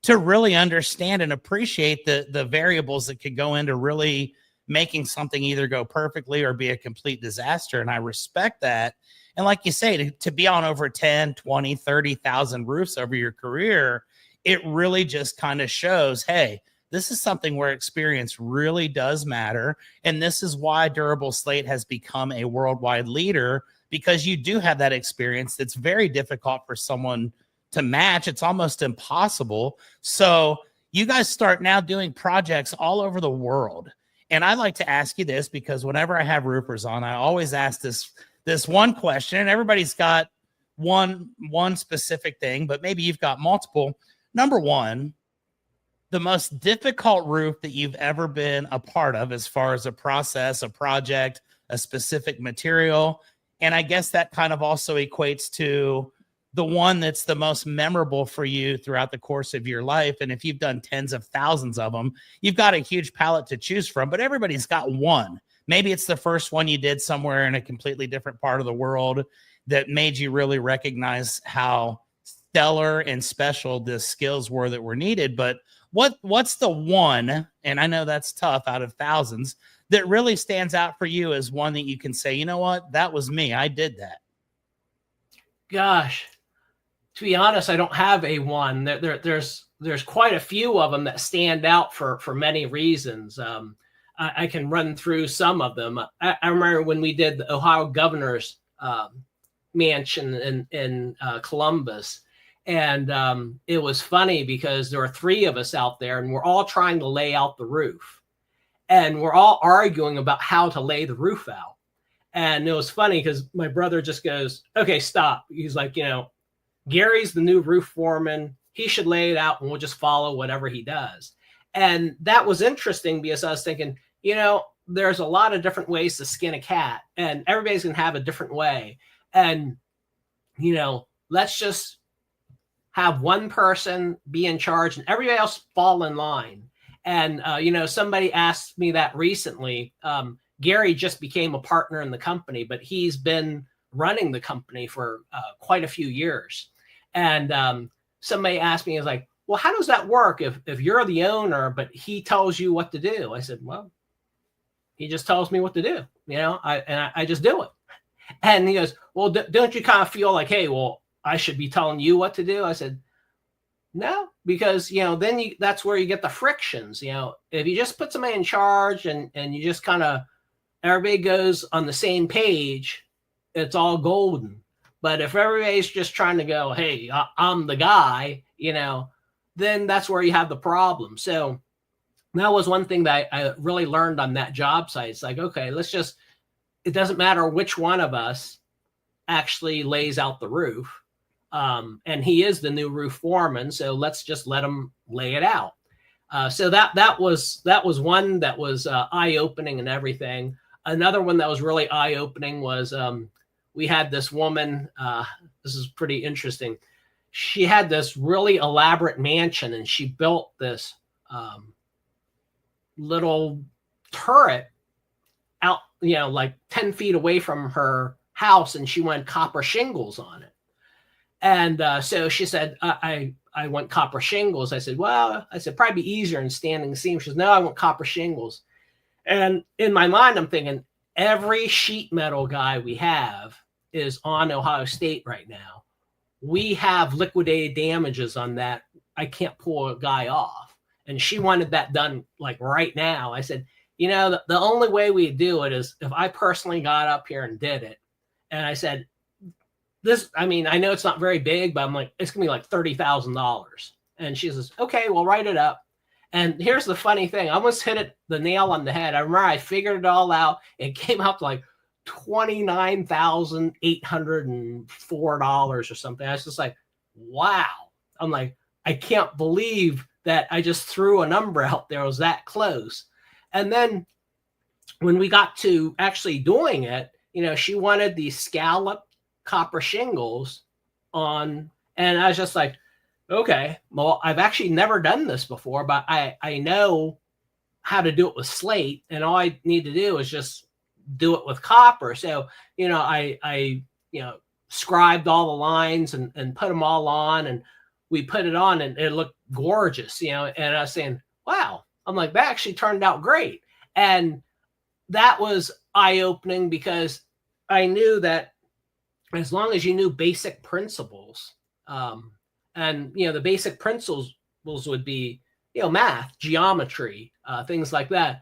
to really understand and appreciate the variables that could go into really making something either go perfectly or be a complete disaster. And I respect that. And like you say, to be on over 10, 20, 30,000 roofs over your career, it really just kind of shows, hey, this is something where experience really does matter. And this is why Durable Slate has become a worldwide leader, because you do have that experience that's very difficult for someone to match. It's almost impossible. So you guys start now doing projects all over the world. And I like to ask you this because whenever I have roofers on, I always ask this one question, and everybody's got one specific thing, but maybe you've got multiple. Number one, the most difficult roof that you've ever been a part of as far as a process, a project, a specific material. And I guess that kind of also equates to the one that's the most memorable for you throughout the course of your life. And if you've done tens of thousands of them, you've got a huge palette to choose from, but everybody's got one. Maybe it's the first one you did somewhere in a completely different part of the world that made you really recognize how stellar and special the skills were that were needed. But what's the one, and I know that's tough, out of thousands, that really stands out for you as one that you can say, you know what, that was me. I did that. Gosh, to be honest, I don't have a one. There's quite a few of them that stand out for many reasons. I can run through some of them. I remember when we did the Ohio governor's mansion in Columbus. And it was funny because there were three of us out there and we're all trying to lay out the roof. And we're all arguing about how to lay the roof out. And it was funny because my brother just goes, okay, stop. He's like, Gary's the new roof foreman. He should lay it out and we'll just follow whatever he does. And that was interesting because I was thinking, there's a lot of different ways to skin a cat and everybody's going to have a different way. And, let's just have one person be in charge and everybody else fall in line. And, somebody asked me that recently. Gary just became a partner in the company, but he's been running the company for quite a few years. And somebody asked me, is like, well, how does that work if you're the owner, but he tells you what to do? I said, well, he just tells me what to do, I just do it. And he goes, well, don't you kind of feel like, hey, well, I should be telling you what to do? I said, no, because, then that's where you get the frictions. If you just put somebody in charge and you just kind of, everybody goes on the same page, it's all golden. But if everybody's just trying to go, hey, I'm the guy, then that's where you have the problem. So that was one thing that I really learned on that job site. It's like, okay, it doesn't matter which one of us actually lays out the roof. And he is the new roof foreman. So let's just let him lay it out. So that was one that was eye-opening and everything. Another one that was really eye-opening was we had this woman. This is pretty interesting. She had this really elaborate mansion and she built this little turret out, like 10 feet away from her house, and she went copper shingles on it. And so she said, I want copper shingles. I said, probably be easier than standing seam. She says, no, I want copper shingles. And in my mind, I'm thinking every sheet metal guy we have is on Ohio State right now. We have liquidated damages on that. I can't pull a guy off. And she wanted that done like right now. I said, the only way we do it is if I personally got up here and did it. And I said, I know it's not very big, but I'm like, it's going to be like $30,000. And she says, okay, well, write it up. And here's the funny thing. I almost hit the nail on the head. I remember I figured it all out. It came out to like $29,804 or something. I was just like, wow. I'm like, I can't believe that I just threw a number out there. It was that close. And then when we got to actually doing it, she wanted these scallop copper shingles on, and I was just like, okay, well, I've actually never done this before, but I know how to do it with slate, and all I need to do is just do it with copper. So, I scribed all the lines and put them all on, and we put it on and it looked gorgeous, and I was saying, wow, I'm like, that actually turned out great. And that was eye-opening because I knew that as long as you knew basic principles, and, the basic principles would be, math, geometry, things like that.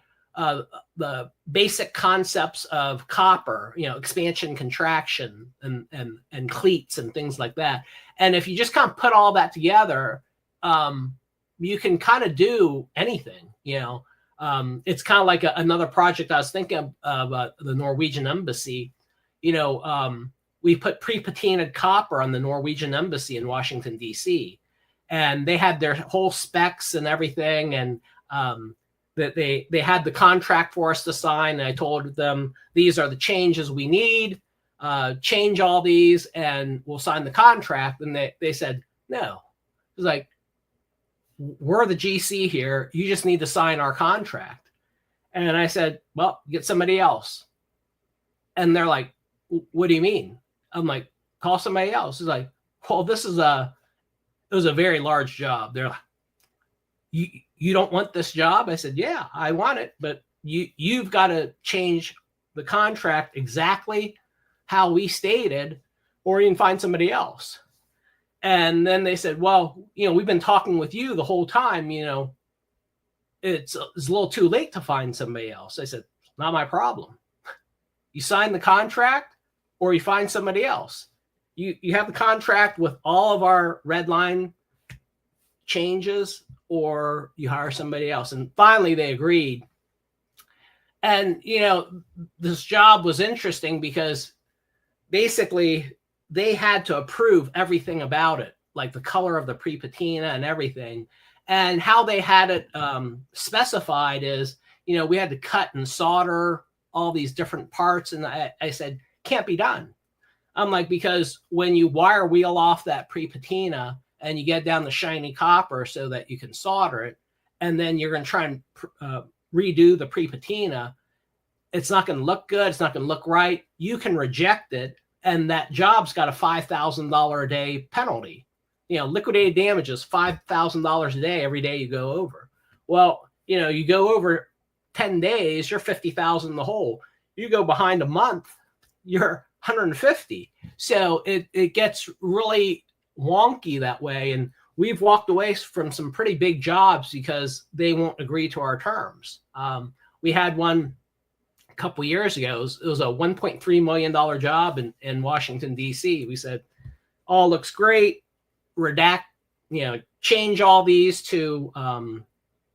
the basic concepts of copper, expansion, contraction, and cleats and things like that. And if you just kind of put all that together, you can kind of do anything. It's kind of like another project I was thinking of the Norwegian embassy. We put pre-patinaed copper on the Norwegian embassy in Washington, D.C. And they had their whole specs and everything. And that they had the contract for us to sign. And I told them, these are the changes we need. Change all these and we'll sign the contract. And they said, no. It was like, we're the GC here. You just need to sign our contract. And I said, well, get somebody else. And they're like, what do you mean? I'm like, call somebody else. It's like, well, it was a very large job. They're like, you don't want this job? I said, yeah, I want it, but you've got to change the contract exactly how we stated, or you can find somebody else. And then they said, well, we've been talking with you the whole time, it's a little too late to find somebody else. I said, not my problem. You sign the contract or you find somebody else. You have the contract with all of our red line changes, or you hire somebody else. And finally they agreed. And, this job was interesting because basically they had to approve everything about it, like the color of the pre-patina and everything. And how they had it specified is, we had to cut and solder all these different parts. And I said, can't be done. I'm like, because when you wire wheel off that pre-patina and you get down the shiny copper so that you can solder it, and then you're going to try and redo the pre-patina, it's not going to look good. It's not going to look right. You can reject it. And that job's got a $5,000 a day penalty. Liquidated damages, $5,000 a day every day you go over. Well, you go over 10 days, you're 50,000 in the hole. You go behind a month, you're 150. So it gets really wonky that way. And we've walked away from some pretty big jobs because they won't agree to our terms. We had one a couple years ago. It was a $1.3 million job in Washington, D.C. We said, all looks great. Redact, change all these to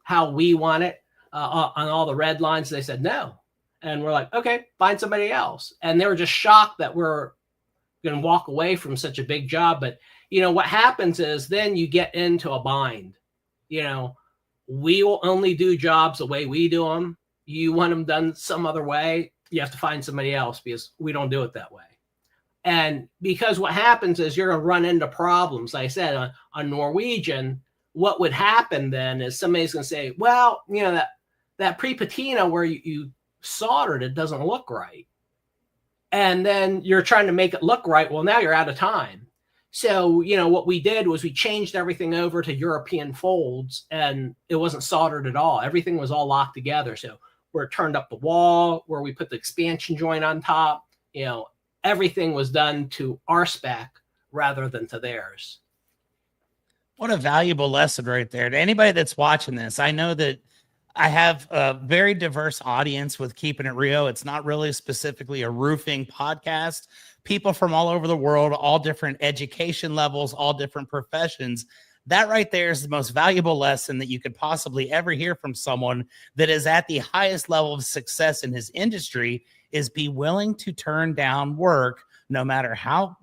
how we want it on all the red lines. They said no. And we're like, okay, find somebody else. And they were just shocked that we're going to walk away from such a big job. But, what happens is then you get into a bind. We will only do jobs the way we do them. You want them done some other way, you have to find somebody else because we don't do it that way. And because what happens is you're going to run into problems. Like I said, on Norwegian, what would happen then is somebody's going to say, well, that pre-patina where you soldered it doesn't look right. And then you're trying to make it look right. Well, now you're out of time. So, what we did was we changed everything over to European folds, and it wasn't soldered at all. Everything was all locked together. So where it turned up the wall, where we put the expansion joint on top, everything was done to our spec rather than to theirs. What a valuable lesson right there. To anybody that's watching this, I know that I have a very diverse audience with Keepin It Rio. It's not really specifically a roofing podcast. People from all over the world, all different education levels, all different professions. That right there is the most valuable lesson that you could possibly ever hear from someone that is at the highest level of success in his industry, is be willing to turn down work no matter how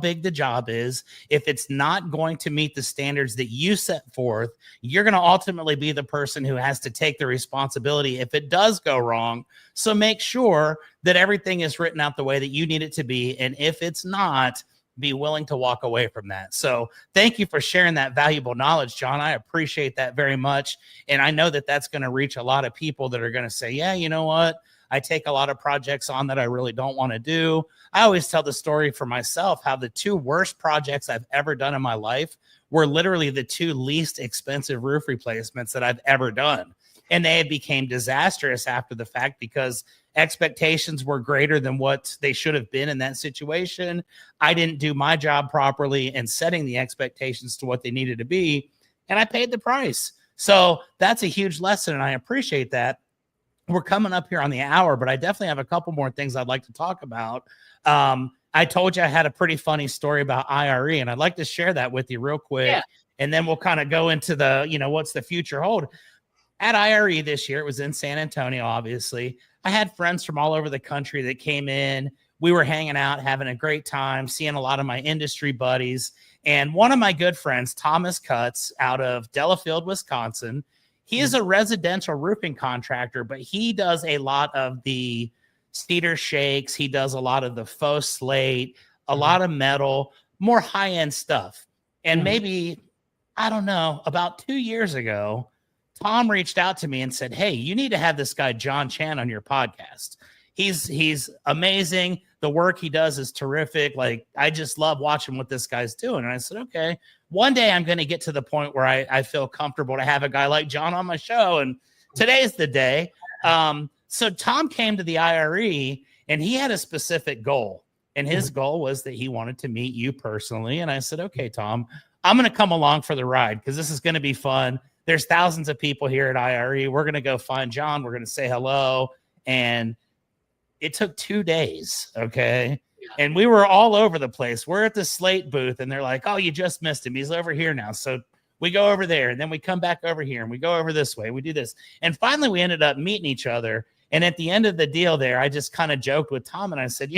big the job is. If it's not going to meet the standards that you set forth, you're going to ultimately be the person who has to take the responsibility if it does go wrong. So make sure that everything is written out the way that you need it to be. And if it's not, be willing to walk away from that. So thank you for sharing that valuable knowledge, John. I appreciate that very much. And I know that that's going to reach a lot of people that are going to say, yeah, you know what? I take a lot of projects on that I really don't want to do. I always tell the story for myself, how the two worst projects I've ever done in my life were literally the two least expensive roof replacements that I've ever done. And they became disastrous after the fact because expectations were greater than what they should have been in that situation. I didn't do my job properly in setting the expectations to what they needed to be, and I paid the price. So that's a huge lesson, and I appreciate that. we're coming up here on the hour, but I definitely have a couple more things I'd like to talk about. I told you I had a pretty funny story about IRE, and I'd like to share that with you real quick. Yeah. And then we'll kind of go into the, what's the future hold. At IRE this year, it was in San Antonio, obviously. I had friends from all over the country that came in. We were hanging out, having a great time, seeing a lot of my industry buddies. And one of my good friends, Thomas Cutts, out of Delafield, Wisconsin, he is a residential roofing contractor, but he does a lot of the cedar shakes. He does a lot of the faux slate, a lot of metal, more high-end stuff. And maybe, I don't know, about 2 years ago, Tom reached out to me and said, hey, you need to have this guy, John Chan, on your podcast. He's amazing. The work he does is terrific. Like, I just love watching what this guy's doing. And I said, okay, one day I'm going to get to the point where I feel comfortable to have a guy like John on my show. And today's the day. So Tom came to the IRE and he had a specific goal. And his goal was that he wanted to meet you personally. And I said, okay, Tom, I'm going to come along for the ride because this is going to be fun. There's thousands of people here at IRE. We're going to go find John. We're going to say hello. And it took 2 days. Okay. And we were all over the place. We're at the Slate booth and they're like, oh, you just missed him. He's over here now. So we go over there and then we come back over here and we go over this way. We do this. And finally we ended up meeting each other. And at the end of the deal there, I just kind of joked with Tom and I said,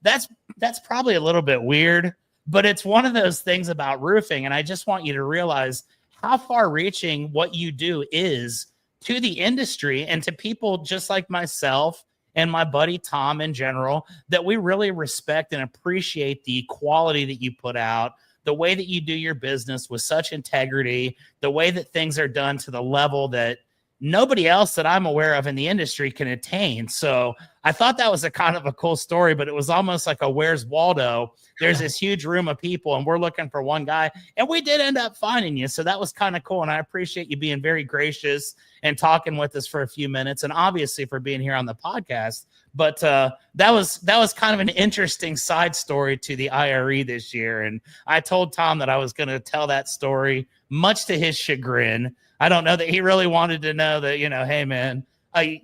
that's probably a little bit weird, but it's one of those things about roofing. And I just want you to realize how far reaching what you do is to the industry and to people just like myself and my buddy Tom in general, that we really respect and appreciate the quality that you put out, the way that you do your business with such integrity, the way that things are done to the level that nobody else that I'm aware of in the industry can attain. So I thought that was a kind of a cool story, but it was almost like a Where's Waldo? There's this huge room of people and we're looking for one guy and we did end up finding you. So that was kind of cool. And I appreciate you being very gracious and talking with us for a few minutes and obviously for being here on the podcast. But that was kind of an interesting side story to the IRE this year. And I told Tom that I was going to tell that story, much to his chagrin. I don't know that he really wanted to know that, hey, man,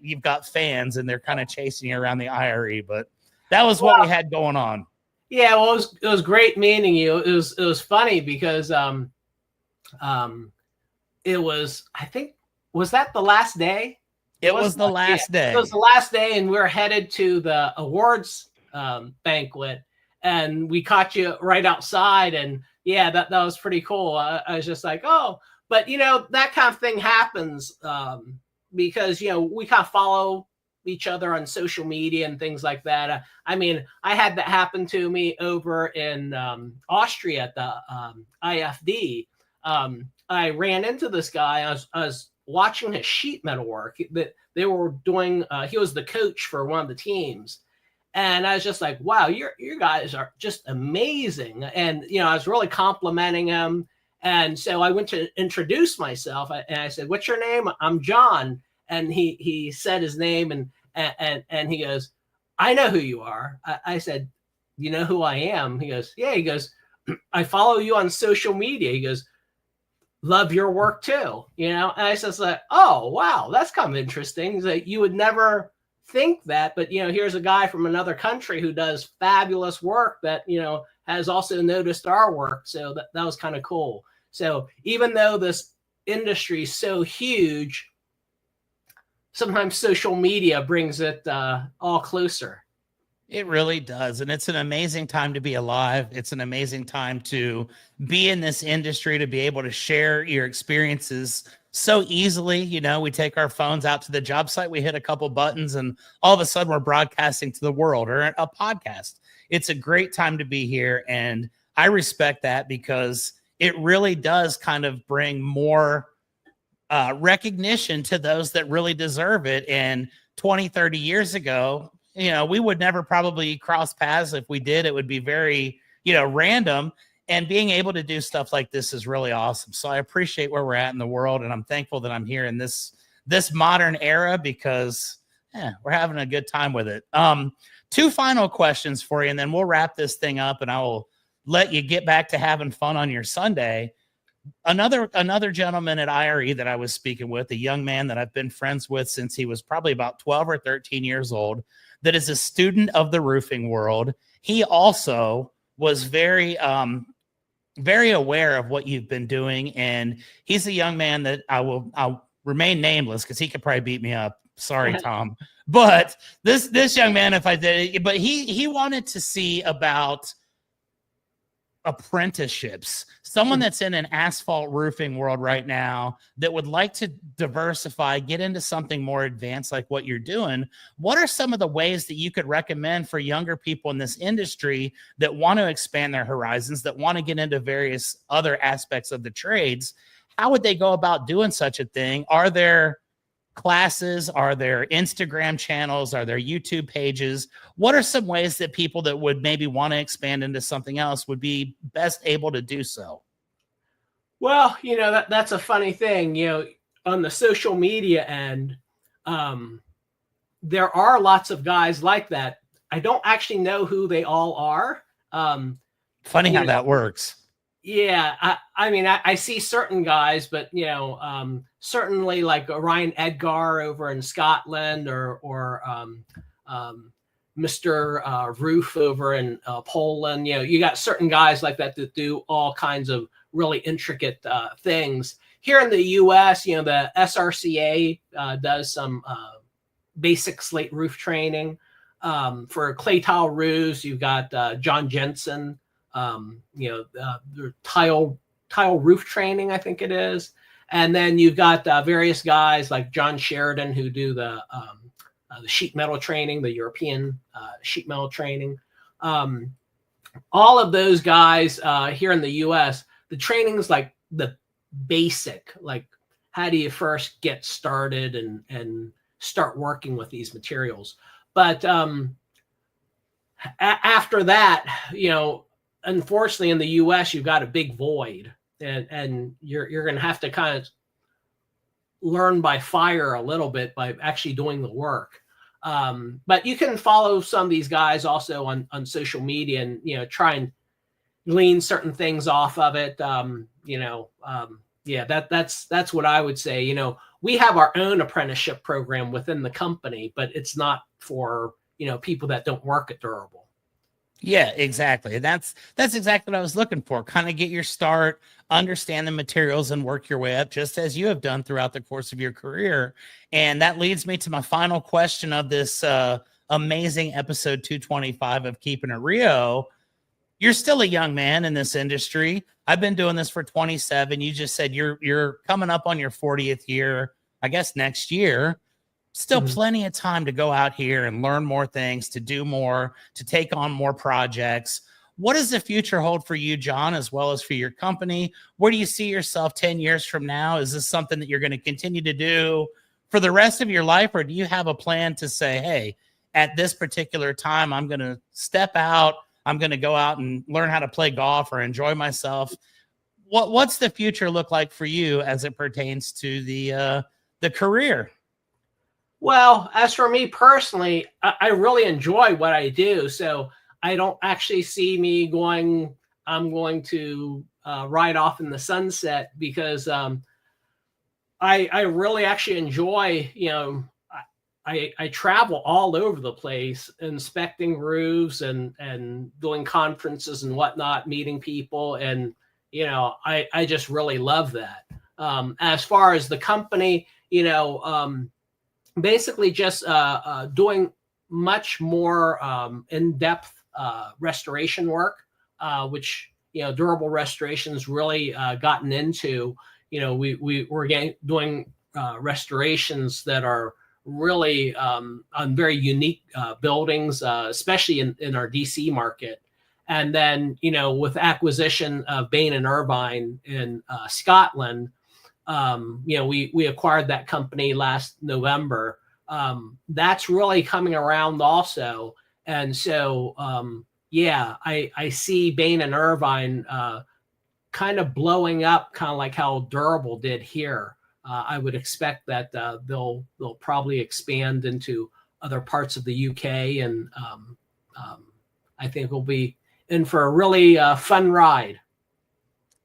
you've got fans and they're kind of chasing you around the IRE. But that was what we had going on. Yeah, well, it was great meeting you. It was funny because it was, I think, was that the last day? It was the last day. It was the last day, and we were headed to the awards banquet, and we caught you right outside. And yeah, that was pretty cool. I was just like, oh, but that kind of thing happens because we kind of follow each other on social media and things like that. I mean, I had that happen to me over in Austria at the IFD. I ran into this guy. I was watching his sheet metal work that they were doing. He was the coach for one of the teams. And I was just like, wow, your guys are just amazing. And, I was really complimenting him. And so I went to introduce myself and I said, what's your name? I'm John. And he said his name and he goes, I know who you are. I said, you know who I am? He goes, yeah. He goes, I follow you on social media. He goes, love your work too. And I said, like, oh, wow, that's kind of interesting. He's like, you would never think that, but here's a guy from another country who does fabulous work that, has also noticed our work. So that was kind of cool. So even though this industry is so huge, sometimes social media brings it all closer. It really does. And it's an amazing time to be alive. It's an amazing time to be in this industry, to be able to share your experiences so easily. We take our phones out to the job site, we hit a couple buttons, and all of a sudden we're broadcasting to the world, or a podcast. It's a great time to be here. And I respect that because it really does kind of bring more recognition to those that really deserve it. And 20, 30 years ago, we would never probably cross paths. If we did, it would be very, random. And being able to do stuff like this is really awesome. So I appreciate where we're at in the world. And I'm thankful that I'm here in this modern era because we're having a good time with it. 2 final questions for you, and then we'll wrap this thing up and I will let you get back to having fun on your Sunday. Another gentleman at IRE that I was speaking with, a young man that I've been friends with since he was probably about 12 or 13 years old, that is a student of the roofing world. He also was very aware of what you've been doing, and he's a young man that I'll remain nameless because he could probably beat me up. Sorry, Tom. But this young man, if I did, but he wanted to see about apprenticeships, someone that's in an asphalt roofing world right now that would like to diversify, get into something more advanced like what you're doing. What are some of the ways that you could recommend for younger people in this industry that want to expand their horizons, that want to get into various other aspects of the trades? How would they go about doing such a thing? Are there classes? Are there Instagram channels? Are there YouTube pages? What are some ways that people that would maybe want to expand into something else would be best able to do so? Well, that's a funny thing, on the social media end, there are lots of guys like that. I don't actually know who they all are. Funny how that works. Yeah, I mean, I see certain guys, but certainly like Ryan Edgar over in Scotland, or Mr. Roof over in Poland. You got certain guys like that do all kinds of really intricate things. Here in the U.S., the SRCA does some basic slate roof training. For clay tile roofs, you've got John Jensen. The tile roof training, I think it is. And then you've got various guys like John Sheridan who do the sheet metal training, the European sheet metal training. All of those guys here in the U.S., the training is like the basic, like how do you first get started and start working with these materials. But after that, unfortunately, in the U.S., you've got a big void, and you're going to have to kind of learn by fire a little bit by actually doing the work. But you can follow some of these guys also on social media, and try and glean certain things off of it. That's what I would say. We have our own apprenticeship program within the company, but it's not for people that don't work at Durable. Yeah, exactly. That's exactly what I was looking for. Kind of get your start, understand the materials, and work your way up, just as you have done throughout the course of your career. And that leads me to my final question of this amazing episode 225 of Keepin It Rio. You're still a young man in this industry. I've been doing this for 27. You just said you're coming up on your 40th year, I guess next year. Still plenty of time to go out here and learn more things, to do more, to take on more projects. What does the future hold for you, John, as well as for your company? Where do you see yourself 10 years from now? Is this something that you're going to continue to do for the rest of your life? Or do you have a plan to say, hey, at this particular time, I'm going to step out. I'm going to go out and learn how to play golf or enjoy myself. What's the future look like for you as it pertains to the career? Well, as for me personally, I really enjoy what I do. So I don't actually see me I'm going to ride off in the sunset, because I really actually enjoy, I travel all over the place inspecting roofs and doing conferences and whatnot, meeting people. And, I just really love that. As far as the company, basically just doing much more in-depth restoration work, which Durable Restoration's really gotten into. We're doing restorations that are really on very unique buildings, especially in our DC market. And then with acquisition of Bain and Irvine in Scotland, we acquired that company last November. That's really coming around also. And so, I see Bain and Irvine kind of blowing up, kind of like how Durable did here. I would expect that they'll probably expand into other parts of the UK, and I think we'll be in for a really fun ride.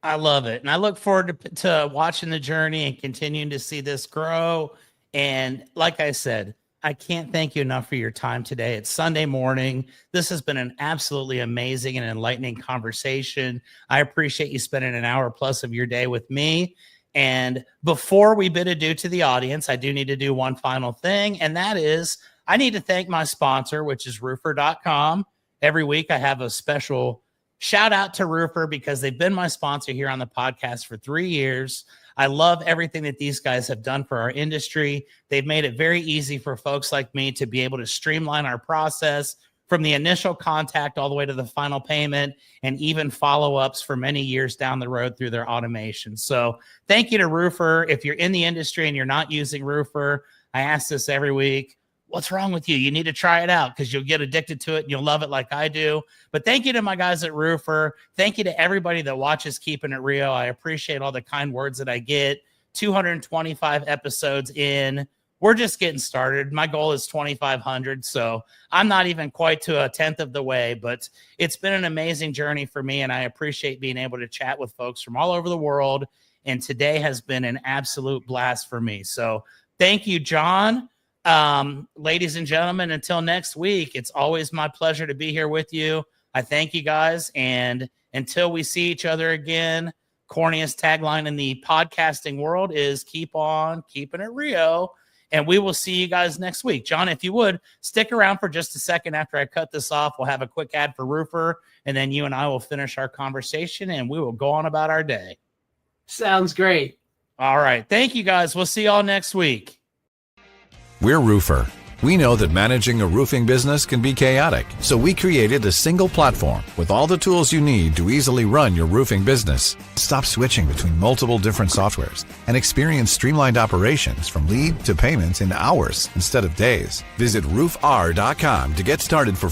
I love it. And I look forward to watching the journey and continuing to see this grow. And like I said, I can't thank you enough for your time today. It's Sunday morning. This has been an absolutely amazing and enlightening conversation. I appreciate you spending an hour plus of your day with me. And before we bid adieu to the audience, I do need to do one final thing. And that is, I need to thank my sponsor, which is roofer.com. Every week I have a special shout out to Roofer because they've been my sponsor here on the podcast for 3 years. I love everything that these guys have done for our industry. They've made it very easy for folks like me to be able to streamline our process from the initial contact all the way to the final payment and even follow-ups for many years down the road through their automation. So thank you to Roofer. If you're in the industry and you're not using Roofer, I ask this every week. What's wrong with you? You need to try it out because you'll get addicted to it and you'll love it like I do. But thank you to my guys at Roofer. Thank you to everybody that watches Keepin' It Rio. I appreciate all the kind words that I get. 225 episodes in. We're just getting started. My goal is 2,500. So I'm not even quite to a 10th of the way, but it's been an amazing journey for me. And I appreciate being able to chat with folks from all over the world. And today has been an absolute blast for me. So thank you, John. Ladies and gentlemen, until next week, it's always my pleasure to be here with you. I thank you guys. And until we see each other again, corniest tagline in the podcasting world is keep on keeping it Rio. And we will see you guys next week. John, if you would stick around for just a second after I cut this off, we'll have a quick ad for Roofer, and then you and I will finish our conversation and we will go on about our day. Sounds great. All right. Thank you guys. We'll see y'all next week. We're Roofer. We know that managing a roofing business can be chaotic, so we created a single platform with all the tools you need to easily run your roofing business. Stop switching between multiple different softwares and experience streamlined operations from lead to payments in hours instead of days. Visit roofr.com to get started for